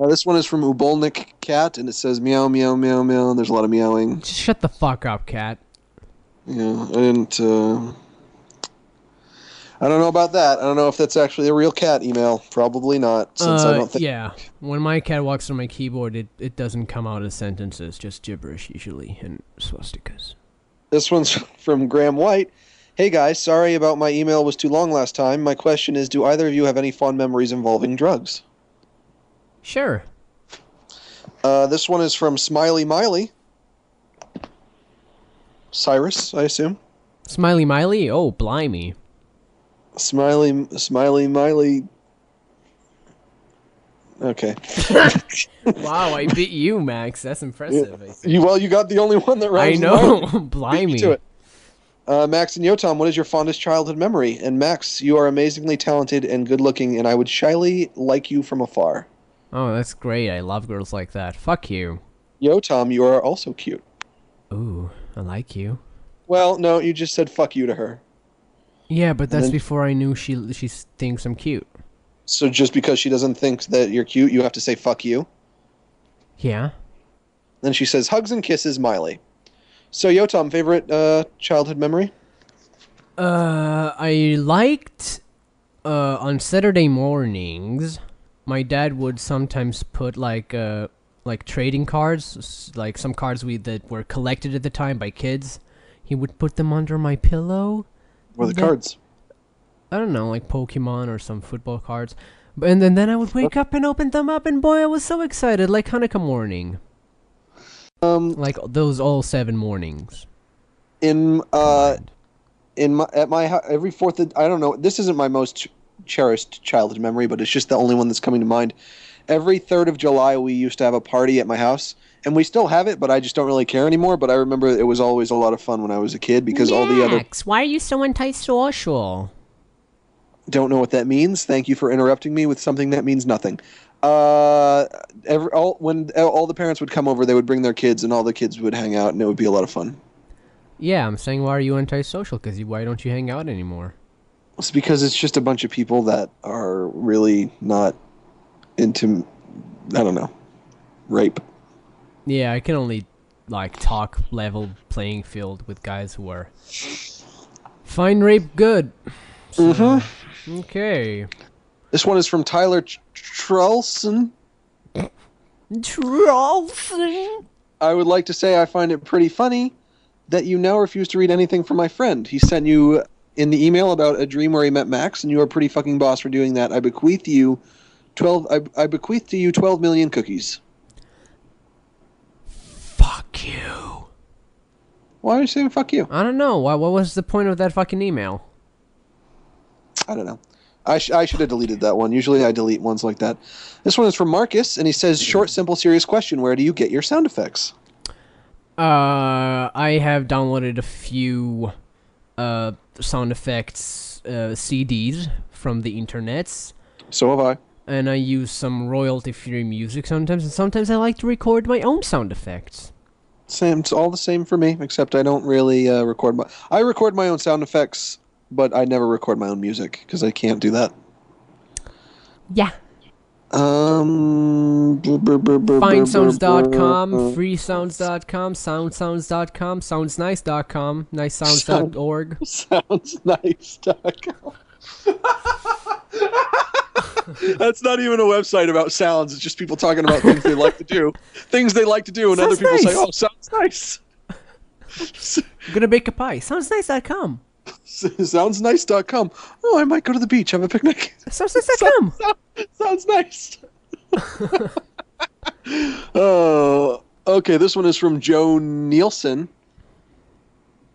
This one is from Ubolnik Cat, and it says meow, meow, meow, meow, and there's a lot of meowing. Just shut the fuck up, cat. Yeah, I didn't, I don't know about that. I don't know if that's actually a real cat email. Probably not, since I don't think... Yeah. When my cat walks on my keyboard, it doesn't come out as sentences, just gibberish usually, and swastikas. This one's from Graham White. Hey guys, sorry about my email was too long last time. My question is, do either of you have any fond memories involving drugs? Sure. This one is from Smiley Miley. Cyrus, I assume. Smiley Miley? Oh, blimey. Smiley Miley. Okay. Wow, I beat you, Max. That's impressive. You got the only one that rhymes. I know. Beat me Blimey. to it. Max and Yotam, what is your fondest childhood memory? And Max, you are amazingly talented and good-looking, and I would shyly like you from afar. Oh, that's great. I love girls like that. Fuck you. Yotam, you are also cute. Ooh, I like you. Well, no, you just said fuck you to her. Yeah, but that's before I knew she thinks I'm cute. So just because she doesn't think that you're cute, you have to say fuck you? Yeah. Then she says, hugs and kisses, Miley. So, Yotam, favorite childhood memory? I liked, on Saturday mornings, my dad would sometimes put, like trading cards, like some cards that were collected at the time by kids. He would put them under my pillow. What are the cards? I don't know, like Pokemon or some football cards. And then I would wake up and open them up, and boy, I was so excited, like Hanukkah morning. Like those all 7 mornings. At my house, every 4th of, I don't know, this isn't my most cherished childhood memory, but it's just the only one that's coming to mind. Every 3rd of July, we used to have a party at my house, and we still have it, but I just don't really care anymore. But I remember it was always a lot of fun when I was a kid because all the other... Max, why are you so antisocial? Don't know what that means. Thank you for interrupting me with something that means nothing. When all the parents would come over, they would bring their kids, and all the kids would hang out, and it would be a lot of fun. Yeah, I'm saying, why are you antisocial? Because why don't you hang out anymore? It's because it's just a bunch of people that are really not into, I don't know, rape. Yeah, I can only, like, talk level playing field with guys who are find rape good. So, okay. This one is from Tyler Trulson. Trolson. I would like to say I find it pretty funny that you now refuse to read anything from my friend. He sent you in the email about a dream where he met Max, and you are a pretty fucking boss for doing that. I bequeath to you 12 million cookies. Fuck you. Why are you saying fuck you? I don't know. What was the point of that fucking email? I don't know. I should have deleted that one. Usually I delete ones like that. This one is from Marcus, and he says, short, simple, serious question. Where do you get your sound effects? I have downloaded a few sound effects CDs from the internets. So have I. And I use some royalty-free music sometimes, and sometimes I like to record my own sound effects. Same. It's all the same for me, except I don't really record my... I record my own sound effects, but I never record my own music, because I can't do that. Yeah. Findsounds.com, freesounds.com, soundsounds.com, soundsnice.com, nicesounds.org. Soundsnice.com. That's not even a website about sounds. It's just people talking about things they like to do. Things they like to do, and Sounds other people nice. say, oh, sounds nice. I'm gonna bake a pie. Soundsnice.com. Soundsnice.com. Oh, I might go to the beach, have a picnic. Soundsnice.com. Sounds nice. Oh, okay. This one is from Joe Nielsen.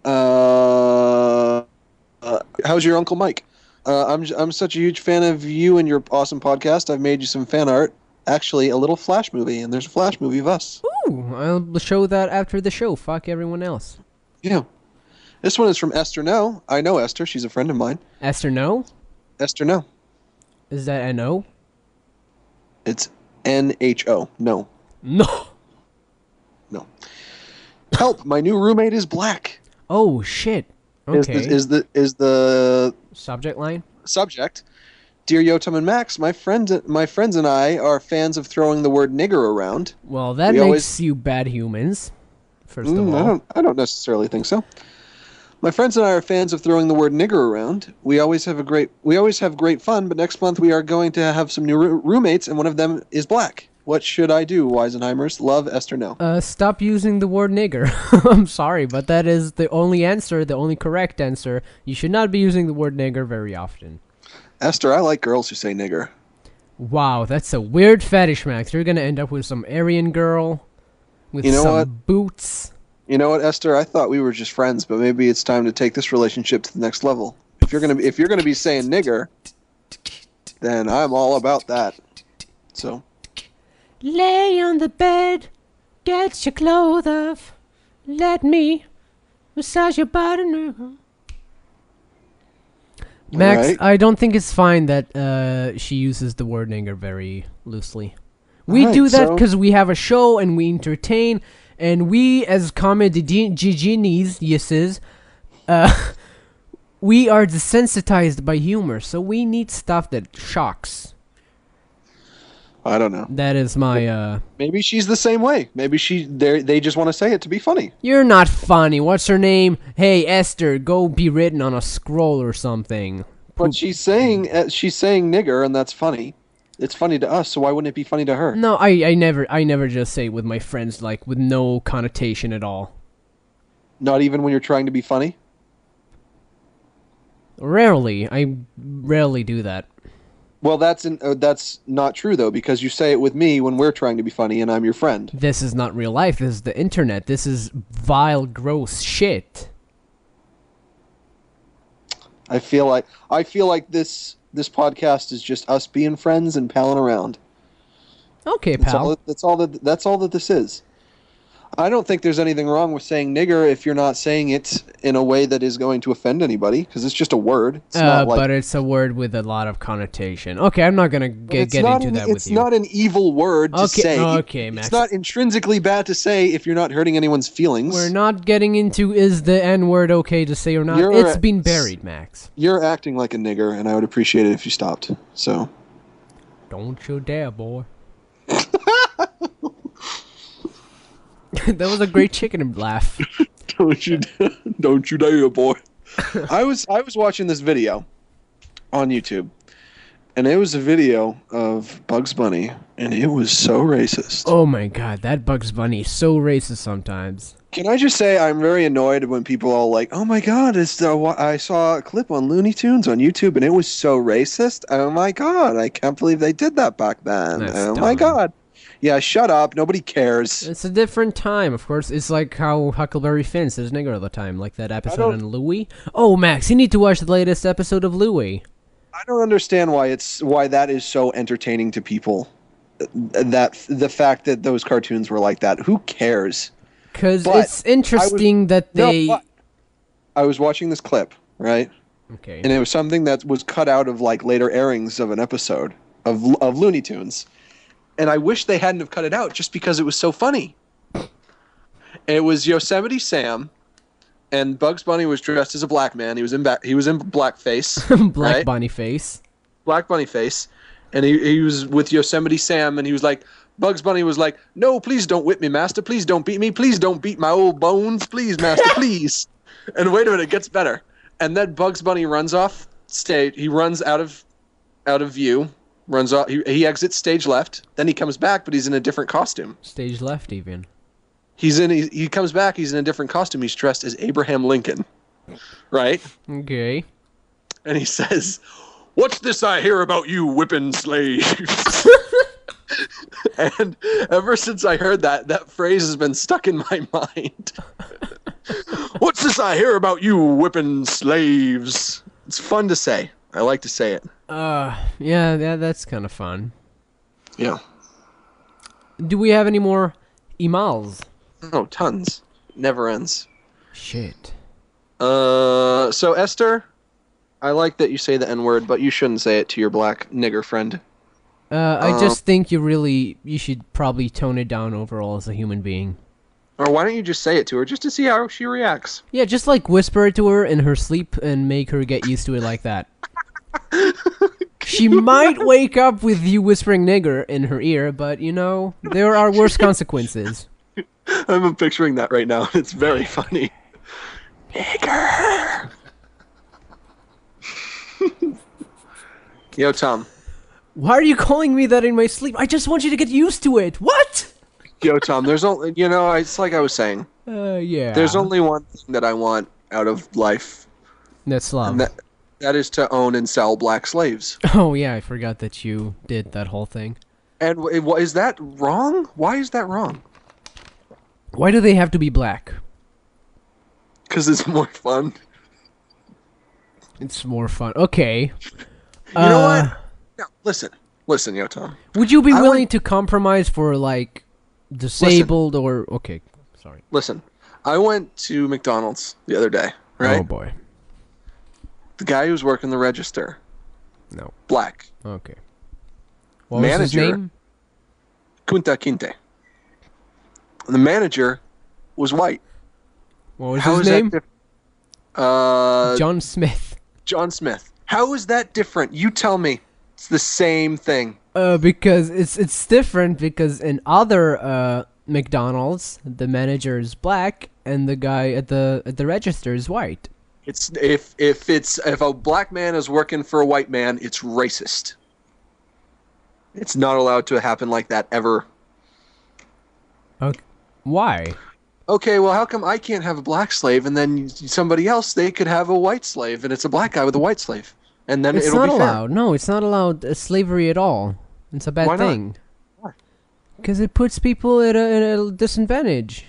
How's your Uncle Mike? I'm such a huge fan of you and your awesome podcast. I've made you some fan art. Actually, a little Flash movie, and there's a Flash movie of us. Ooh, I'll show that after the show. Fuck everyone else. Yeah. This one is from Esther No. I know Esther. She's a friend of mine. Esther No? Esther No. Is that N-O? It's N-H-O. No. No. No. Help! My new roommate is black. Oh, shit. Okay. is the Subject line? subject. Dear Yotam and Max, my friends and I are fans of throwing the word nigger around. Well, that We makes always- you bad humans. First of all. I don't necessarily think so. My friends and I are fans of throwing the word nigger around. We always have great fun, but next month we are going to have some new roommates, and one of them is black. What should I do, Wisenheimers? Love, Esther. No. Stop using the word nigger. I'm sorry, but that is the only answer, the only correct answer. You should not be using the word nigger very often. Esther, I like girls who say nigger. Wow, that's a weird fetish, Max. You're gonna end up with some Aryan girl with You know some what? boots. You know what, Esther? I thought we were just friends, but maybe it's time to take this relationship to the next level. If you're gonna be saying nigger, then I'm all about that. So. Lay on the bed, get your clothes off. Let me massage your body now. Max, Right. I don't think it's fine that she uses the word nigger very loosely. We Alright, do that so- because we have a show and we entertain, and we as comedy geniuses, we are desensitized by humor, so we need stuff that shocks. I don't know. That is my, Maybe she's the same way. Maybe they just want to say it to be funny. You're not funny. What's her name? Hey, Esther, go be written on a scroll or something. But she's saying nigger, and that's funny. It's funny to us, so why wouldn't it be funny to her? No, I never just say it with my friends, like, with no connotation at all. Not even when you're trying to be funny? Rarely. I rarely do that. Well, that's not true, though, because you say it with me when we're trying to be funny, and I'm your friend. This is not real life. This is the internet. This is vile, gross shit. I feel like this podcast is just us being friends and palling around. Okay, That's pal. all that this is. I don't think there's anything wrong with saying nigger if you're not saying it in a way that is going to offend anybody, because it's just a word. It's not like, But it's a word with a lot of connotation. Okay, I'm not gonna get into that with it's you. not an evil word to say. Okay, Max. It's not intrinsically bad to say if you're not hurting anyone's feelings. We're not getting into is the N-word okay to say or not. It's been buried, Max. You're acting like a nigger, and I would appreciate it if you stopped. So. Don't you dare, boy. That was a great chicken laugh. Don't you dare, boy. I was watching this video on YouTube, and it was a video of Bugs Bunny, and it was so racist. Oh my god, that Bugs Bunny is so racist sometimes. Can I just say I'm very annoyed when people are like, "Oh my god, I saw a clip on Looney Tunes on YouTube, and it was so racist. Oh my god, I can't believe they did that back then. That's oh my dumb. god." Yeah, shut up. Nobody cares. It's a different time, of course. It's like how Huckleberry Finn says nigger all the time, like that episode on Louie. Oh, Max, you need to watch the latest episode of Louie. I don't understand why that is so entertaining to people. That the fact that those cartoons were like that. Who cares? Because But it's interesting that they... but I was watching this clip, right? Okay. And it was something that was cut out of like later airings of an episode of Looney Tunes. And I wish they hadn't have cut it out just because it was so funny. It was Yosemite Sam, and Bugs Bunny was dressed as a black man. He was in blackface. Black right? Bunny face. Black Bunny face. And he was with Yosemite Sam, and he was like, Bugs Bunny was like, "No, please don't whip me, master. Please don't beat me. Please don't beat my old bones. Please, master, please." And wait a minute, it gets better. And then Bugs Bunny runs off stage. He runs out of view. Runs off. He exits stage left. Then he comes back, but he's in a different costume. Stage left, even. He comes back. He's in a different costume. He's dressed as Abraham Lincoln, right? Okay. And he says, "What's this I hear about you whipping slaves?" And ever since I heard that phrase has been stuck in my mind. What's this I hear about you whipping slaves? It's fun to say. I like to say it. Yeah, that's kind of fun. Yeah. Do we have any more emails? Oh, tons. Never ends. Shit. So Esther, I like that you say the N-word, but you shouldn't say it to your black nigger friend. I just think you should probably tone it down overall as a human being. Or why don't you just say it to her just to see how she reacts? Yeah, just like whisper it to her in her sleep and make her get used to it like that. She might wake up with you whispering nigger in her ear, but you know, there are worse consequences. I'm picturing that right now. It's very funny. Nigger. Yo, Tom. Why are you calling me that in my sleep? I just want you to get used to it. What? Yo, Tom, there's only, it's like I was saying. Yeah. There's only one thing that I want out of life. That's love. And that is to own and sell black slaves. Oh, yeah, I forgot that you did that whole thing. And is that wrong? Why is that wrong? Why do they have to be black? Because it's more fun. It's more fun. Okay. You know what? No, listen, Yo, Tom. Would you be willing to compromise for, like, disabled or... Okay, sorry. Listen, I went to McDonald's the other day, right? Oh, boy. The guy who's working the register. No. Black. Okay. What was his name? Kunta Kinte. The manager was white. What was his name? John Smith. John Smith. How is that different? You tell me. It's the same thing. Because it's different because in other McDonald's, the manager is black and the guy at the register is white. It's if a black man is working for a white man, it's racist. It's not allowed to happen like that ever. Okay. Why? Okay, well, how come I can't have a black slave and then somebody else, they could have a white slave and it's a black guy with a white slave? And then it's it'll not be fair. allowed. No, it's not allowed slavery at all. It's a bad Why not? thing. Why? Because it puts people at a disadvantage.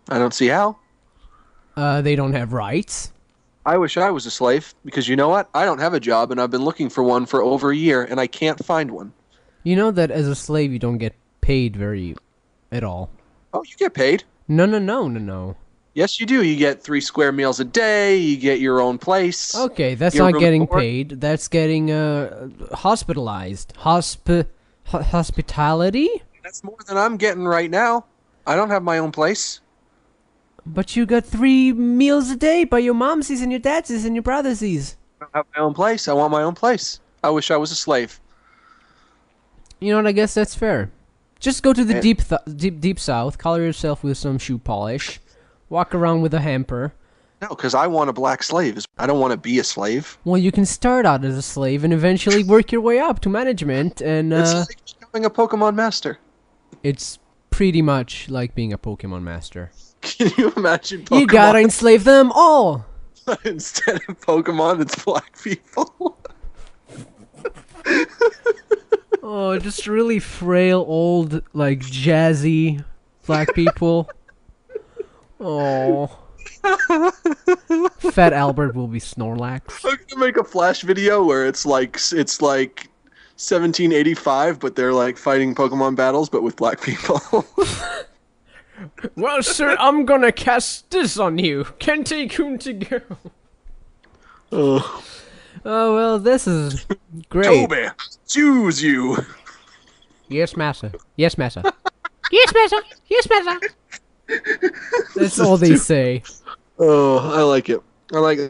I don't see how. They don't have rights. I wish I was a slave because you know what? I don't have a job and I've been looking for one for over a year and I can't find one. You know that as a slave you don't get paid at all. Oh, you get paid. No. Yes, you do. You get 3 square meals a day. You get your own place. Okay, that's your not room getting board. paid. That's getting hospitalized. Hospitality? That's more than I'm getting right now. I don't have my own place. But you got 3 meals a day by your momsies and your dadsies and your brothersies. I don't have my own place. I want my own place. I wish I was a slave. You know what? I guess that's fair. Just go to the deep south, color yourself with some shoe polish, walk around with a hamper. No, because I want a black slave. I don't want to be a slave. Well, you can start out as a slave and eventually work your way up to management, and It's like becoming a Pokemon master. it's pretty much like being a Pokemon master. Can you imagine Pokemon? You gotta enslave them all! Instead of Pokemon, it's black people. Oh, just really frail, old, like, jazzy black people. Oh. Fat Albert will be Snorlax. I'm gonna make a Flash video where it's like 1785, but they're like fighting Pokemon battles, but with black people. Well, sir, I'm gonna cast this on you. Kente Kunti go. Oh, Oh, well, this is great. Toby, choose you. Yes, massa. Yes, massa. Yes, master. Yes, master. That's all they say. Oh, I like it.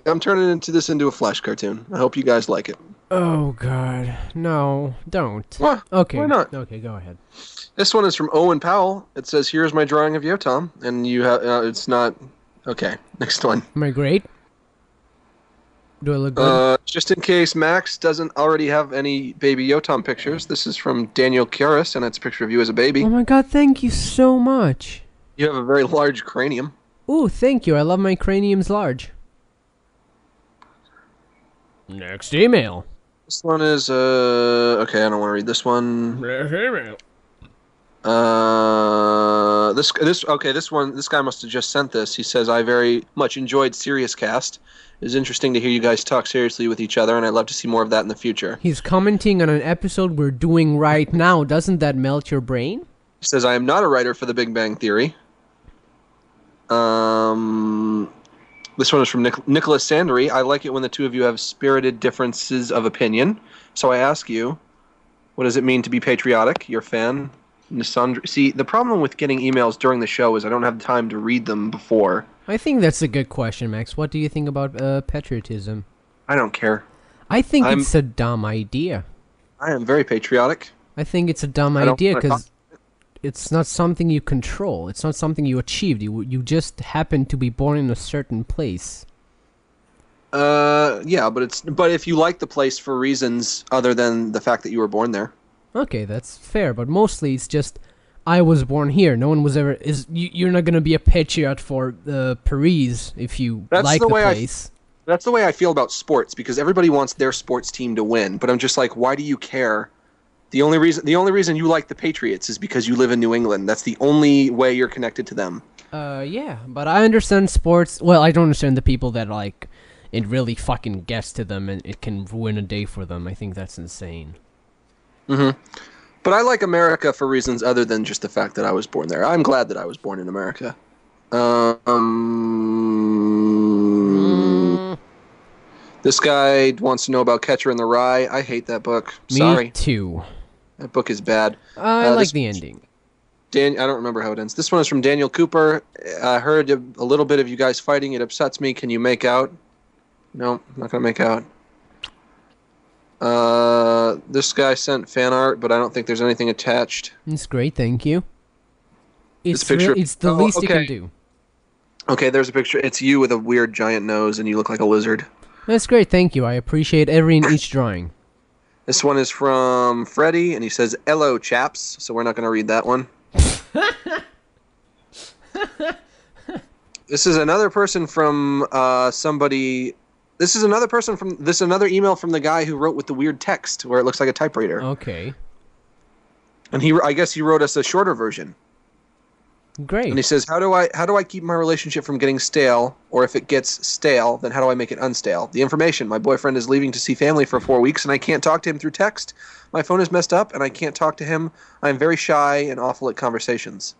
I'm turning this into a Flash cartoon. I hope you guys like it. Oh, God. No, don't. What? Okay. Why not? Okay, go ahead. This one is from Owen Powell. It says, "Here's my drawing of Yotam," and you have it's not okay. Next one. Am I great? Do I look good? Just in case Max doesn't already have any baby Yotam pictures, this is from Daniel Karras, and it's a picture of you as a baby. Oh my God, thank you so much. You have a very large cranium. Ooh, thank you. I love my craniums large. Next email. This one is okay. I don't want to read this one. Next email. This guy must have just sent this. He says, "I very much enjoyed Serious Cast. It is interesting to hear you guys talk seriously with each other, and I'd love to see more of that in the future." He's commenting on an episode we're doing right now. Doesn't that melt your brain? He says, "I am not a writer for The Big Bang Theory." This one is from Nicholas Sandry. "I like it when the two of you have spirited differences of opinion. So I ask you, what does it mean to be patriotic? Your fan, Nisandra. See, the problem with getting emails during the show is I don't have time to read them before. I think that's a good question, Max. What do you think about patriotism? I don't care. I think it's a dumb idea. I am very patriotic. I think it's a dumb idea because it's not something you control. It's not something you achieved. You just happen to be born in a certain place. Yeah, but if you like the place for reasons other than the fact that you were born there. Okay, that's fair, but mostly it's just I was born here. No one was ever you're not gonna be a patriot for Paris if you like the place. That's the way I feel about sports because everybody wants their sports team to win, but I'm just like, why do you care? The only reason you like the Patriots is because you live in New England. That's the only way you're connected to them. Yeah, but I understand sports. Well, I don't understand the people that like it really fucking gets to them and it can ruin a day for them. I think that's insane. Mm-hmm. But I like America for reasons other than just the fact that I was born there. I'm glad that I was born in America. This guy wants to know about Catcher in the Rye. I hate that book. Sorry. Me too. That book is bad. I like the ending. I don't remember how it ends. This one is from Daniel Cooper. I heard a little bit of you guys fighting. It upsets me. Can you make out? No, I'm not going to make out. This guy sent fan art, but I don't think there's anything attached. It's great, thank you. It's it's the least you can do. Okay, there's a picture. It's you with a weird giant nose, and you look like a lizard. That's great, thank you. I appreciate every and each drawing. This one is from Freddie, and he says, "Hello, chaps." So we're not going to read that one. This is another person from somebody. This is another email from the guy who wrote with the weird text where it looks like a typewriter. Okay. And I guess he wrote us a shorter version. Great. And he says, how do I keep my relationship from getting stale, or if it gets stale, then how do I make it unstale? The information: my boyfriend is leaving to see family for 4 weeks, and I can't talk to him through text. My phone is messed up, and I can't talk to him. I'm very shy and awful at conversations.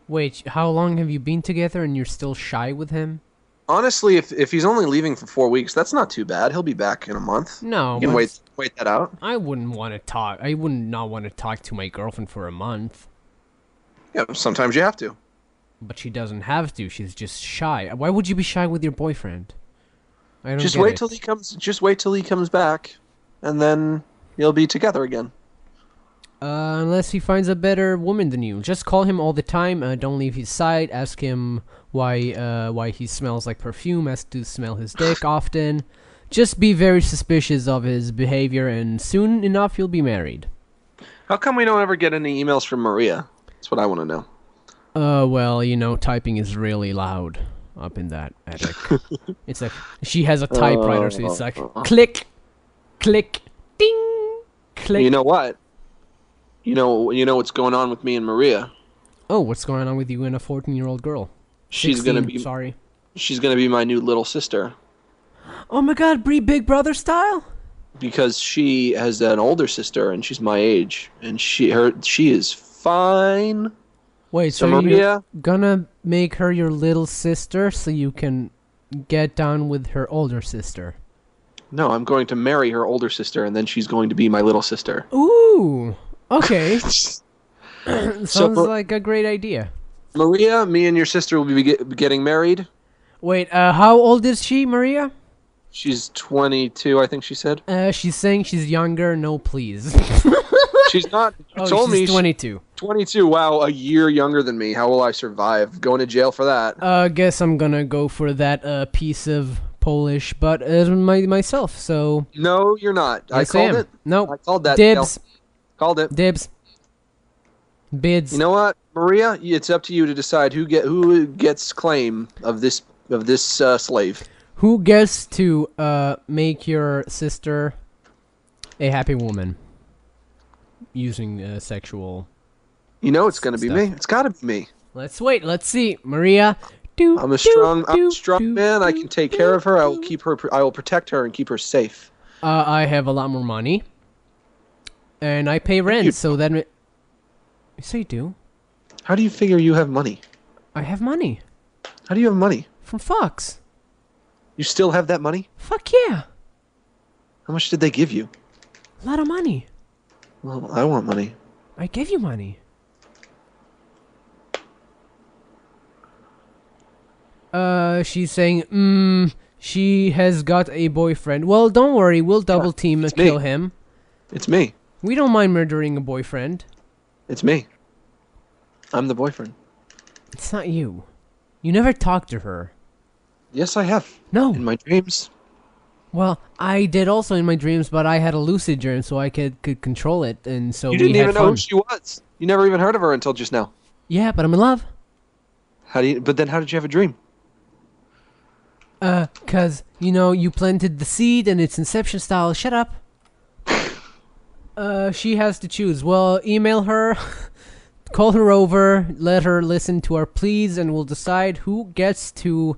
Wait, how long have you been together, and you're still shy with him? Honestly, if he's only leaving for 4 weeks, that's not too bad. He'll be back in a month. No, you can wait that out. I wouldn't want to talk. I would not want to talk to my girlfriend for a month. Yeah, sometimes you have to. But she doesn't have to. She's just shy. Why would you be shy with your boyfriend? I don't Just get wait it. till he comes. Just wait till he comes back, and then you'll be together again. Unless he finds a better woman than you. Just call him all the time. Don't leave his side. Ask him why he smells like perfume. Ask to smell his dick often. Just be very suspicious of his behavior, and soon enough you'll be married. How come we don't ever get any emails from Maria? That's what I want to know. Well, you know, typing is really loud up in that attic. It's like she has a typewriter, so it's like click, click, ding, click. You know what? You know what's going on with me and Maria. Oh, what's going on with you and a 14-year-old girl? She's 16, gonna be. Sorry. She's gonna be my new little sister. Oh my God, Big Brother style? Because she has an older sister and she's my age, and she is fine. Wait, so Maria, you're gonna make her your little sister so you can get down with her older sister? No, I'm going to marry her older sister, and then she's going to be my little sister. Ooh, okay. Sounds like a great idea. Maria, me and your sister will be getting married. Wait, how old is she, Maria? She's 22, I think she said. She's saying she's younger. No, please. She's not. She told me she's 22. 22. Wow, a year younger than me. How will I survive? Going to jail for that? Guess I'm gonna go for that piece of Polish, but myself. So. No, you're not. Yes, I called it. Nope. I called that. Dibs. Called it. Dibs. Bids. You know what, Maria? It's up to you to decide who gets claim of this slave. Who gets to make your sister a happy woman using sexual? You know it's gonna be me. It's gotta be me. Let's wait. Let's see, Maria. I'm a strong man. I can take care of her. I will keep her. I will protect her and keep her safe. I have a lot more money, and I pay rent. So then, yes, I do. How do you figure you have money? I have money. How do you have money? From Fox. You still have that money? Fuck yeah. How much did they give you? A lot of money. Well, I want money. I gave you money. she's saying, she has got a boyfriend. Well, don't worry, we'll double team and kill him. It's me. We don't mind murdering a boyfriend. It's me. I'm the boyfriend. It's not you. You never talked to her. Yes, I have. No. In my dreams. Well, I did also in my dreams, but I had a lucid dream, so I could control it, and so You didn't we had even know fun. who she was. You never even heard of her until just now. Yeah, but I'm in love. But then how did you have a dream? 'Cause, you planted the seed and it's Inception style. Shut up. She has to choose. Well, email her, call her over, let her listen to our pleas, and we'll decide who gets to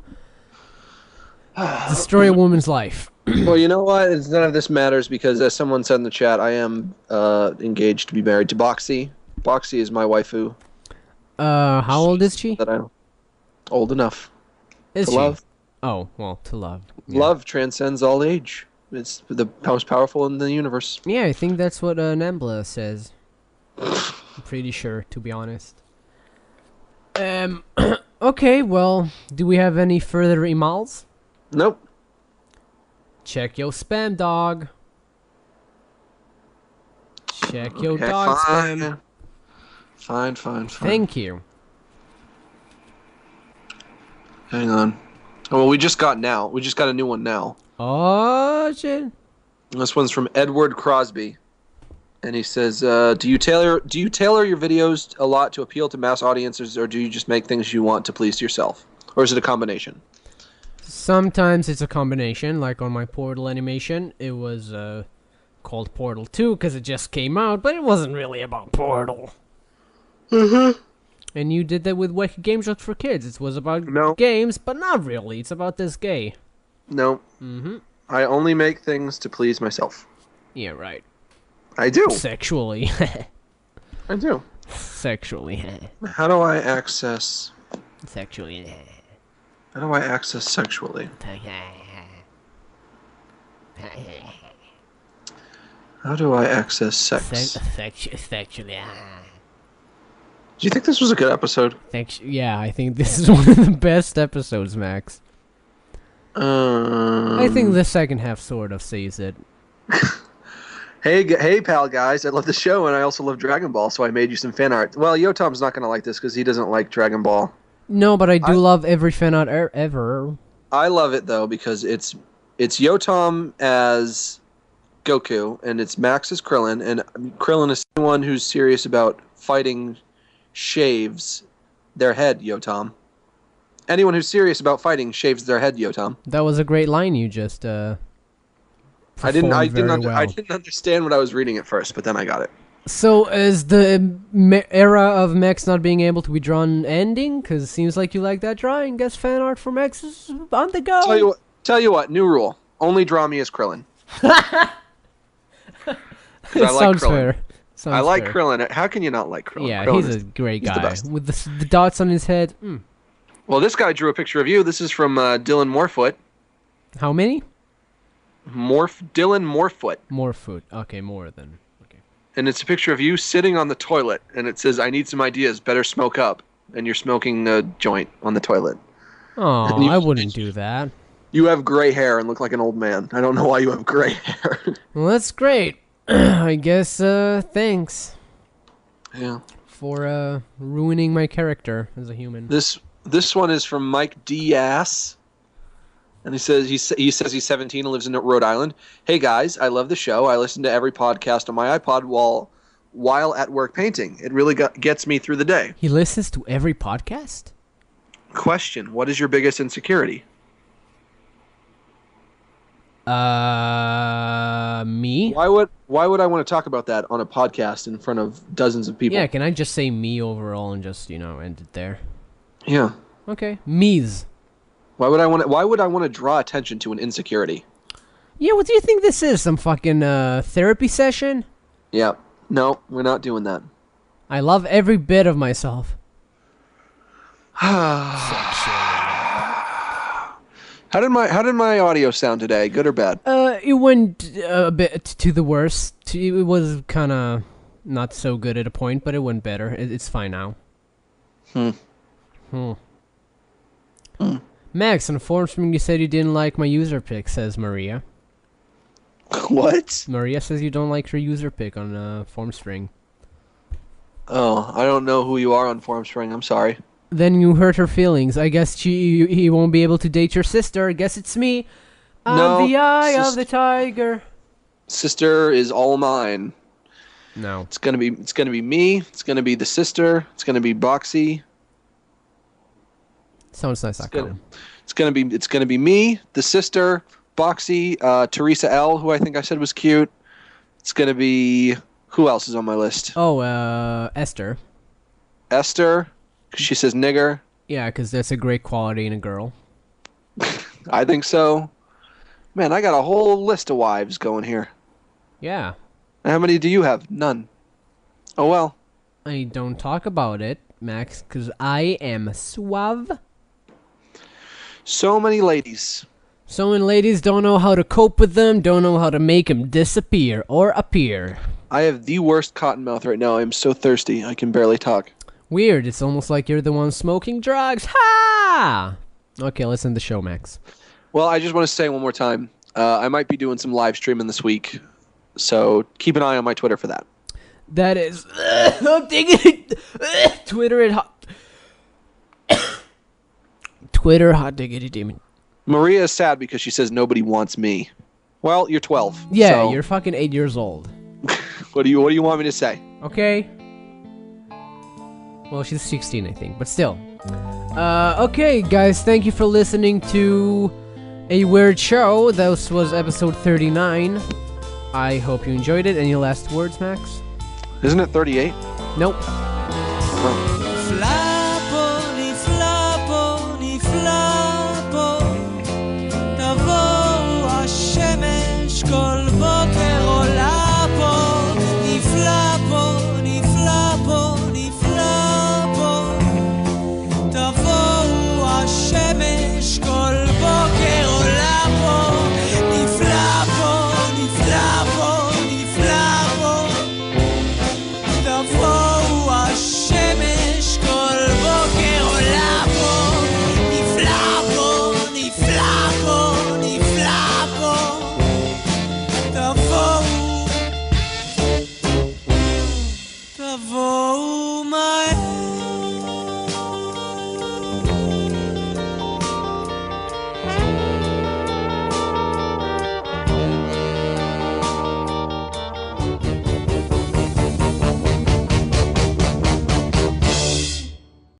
destroy a woman's life. Well, you know what? None of this matters because, as someone said in the chat, I am engaged to be married to Boxy. Boxy is my waifu. How old is she? That I'm old enough Is to she? love. Oh, well, to love. Yeah. Love transcends all age. It's the most powerful in the universe. Yeah, I think that's what Nambla says. I'm pretty sure, to be honest. Okay, well, do we have any further emails? Nope. Check your spam, dog. Check your Okay, dog fine. spam. Fine. Thank you. Hang on. Oh, well, we just got a new one now. Oh, shit. This one's from Edward Crosby, and he says, "Do you tailor your videos a lot to appeal to mass audiences, or do you just make things you want to please yourself, or is it a combination?" Sometimes it's a combination, like on my Portal animation. It was called Portal 2 because it just came out, but it wasn't really about Portal. Mm-hmm. And you did that with Wacky Games Just for Kids. It was about No. games, but not really. It's about this gay. No. Mm-hmm. I only make things to please myself. Yeah, right. I do. Sexually. I do. Sexually. How do I access? Sexually. How do I access sexually? How do I access sex? Sexually. Do you think this was a good episode? Yeah, I think this is one of the best episodes, Max. I think the second half sort of says it. Hey, pal, guys! I love the show, and I also love Dragon Ball, so I made you some fan art. Well, Yotam's not gonna like this because he doesn't like Dragon Ball. No, but I do love every fan art ever. I love it though because it's Yotam as Goku, and it's Max as Krillin, and Krillin is someone who's serious about fighting. Shaves their head, Yotam. Anyone who's serious about fighting shaves their head, Yotam. That was a great line you just I didn't well. understand what I was reading at first, but then I got it. So is the era of Max not being able to be drawn ending? Because it seems like you like that drawing. Guess fan art for Max is on the go. Tell you what, new rule: only draw me as Krillin. It sounds fair. I like Krillin. How can you not like Krillin? Yeah, Krillin he's a great guy. the best. With the dots on his head. Well, this guy drew a picture of you. This is from Dylan Morefoot. How many? Dylan Morefoot. More food. Okay, more than. Okay. And it's a picture of you sitting on the toilet, and it says, "I need some ideas. Better smoke up." And you're smoking a joint on the toilet. Oh, I wouldn't do that. You have gray hair and look like an old man. I don't know why you have gray hair. Well, that's great. I guess, thanks. Yeah. For, ruining my character as a human. This one is from Mike Diaz. And he says he's 17 and lives in Rhode Island. Hey, guys, I love the show. I listen to every podcast on my iPod while at work painting. It really gets me through the day. He listens to every podcast? Question: what is your biggest insecurity? Me? Why would I want to talk about that on a podcast in front of dozens of people? Yeah, can I just say me overall and just, end it there? Yeah. Okay. Me's. Why would I want to draw attention to an insecurity? Yeah, what do you think this is? Some fucking therapy session? Yeah. No, we're not doing that. I love every bit of myself. How did my audio sound today? Good or bad? It went a bit to the worst. It was kind of not so good at a point, but it went better. It's fine now. Max, on Formspring you said you didn't like my user pick, says Maria. What? Maria says you don't like her user pick on Formspring. Oh, I don't know who you are on Formspring. I'm sorry. Then you hurt her feelings. I guess he won't be able to date your sister. I guess it's me. I'm the eye of the tiger. Sister is all mine. No. It's gonna be me. It's gonna be the sister. It's gonna be Boxy. Sounds nice. It's gonna be me, the sister, Boxy, Teresa L, who I think I said was cute. It's gonna be who else is on my list? Oh, Esther. Esther, 'cause she says nigger. Yeah, because that's a great quality in a girl. I think so. Man, I got a whole list of wives going here. Yeah. How many do you have? None. Oh well. I don't talk about it, Max, because I am suave. So many ladies. So many ladies don't know how to cope with them, don't know how to make them disappear or appear. I have the worst cotton mouth right now. I'm so thirsty. I can barely talk. Weird. It's almost like you're the one smoking drugs. Ha! Okay, let's end the show, Max. Well, I just want to say one more time. I might be doing some live streaming this week, so keep an eye on my Twitter for that. That is... I'm digging it. Twitter at hot... Twitter hot diggity demon. Maria is sad because she says nobody wants me. Well, you're 12. Yeah, so you're fucking 8 years old. What do you want me to say? Okay. Well, she's 16, I think, but still. Okay, guys, thank you for listening to A Weird Show. This was episode 39. I hope you enjoyed it. Any last words, Max? Isn't it 38? Nope. Oh.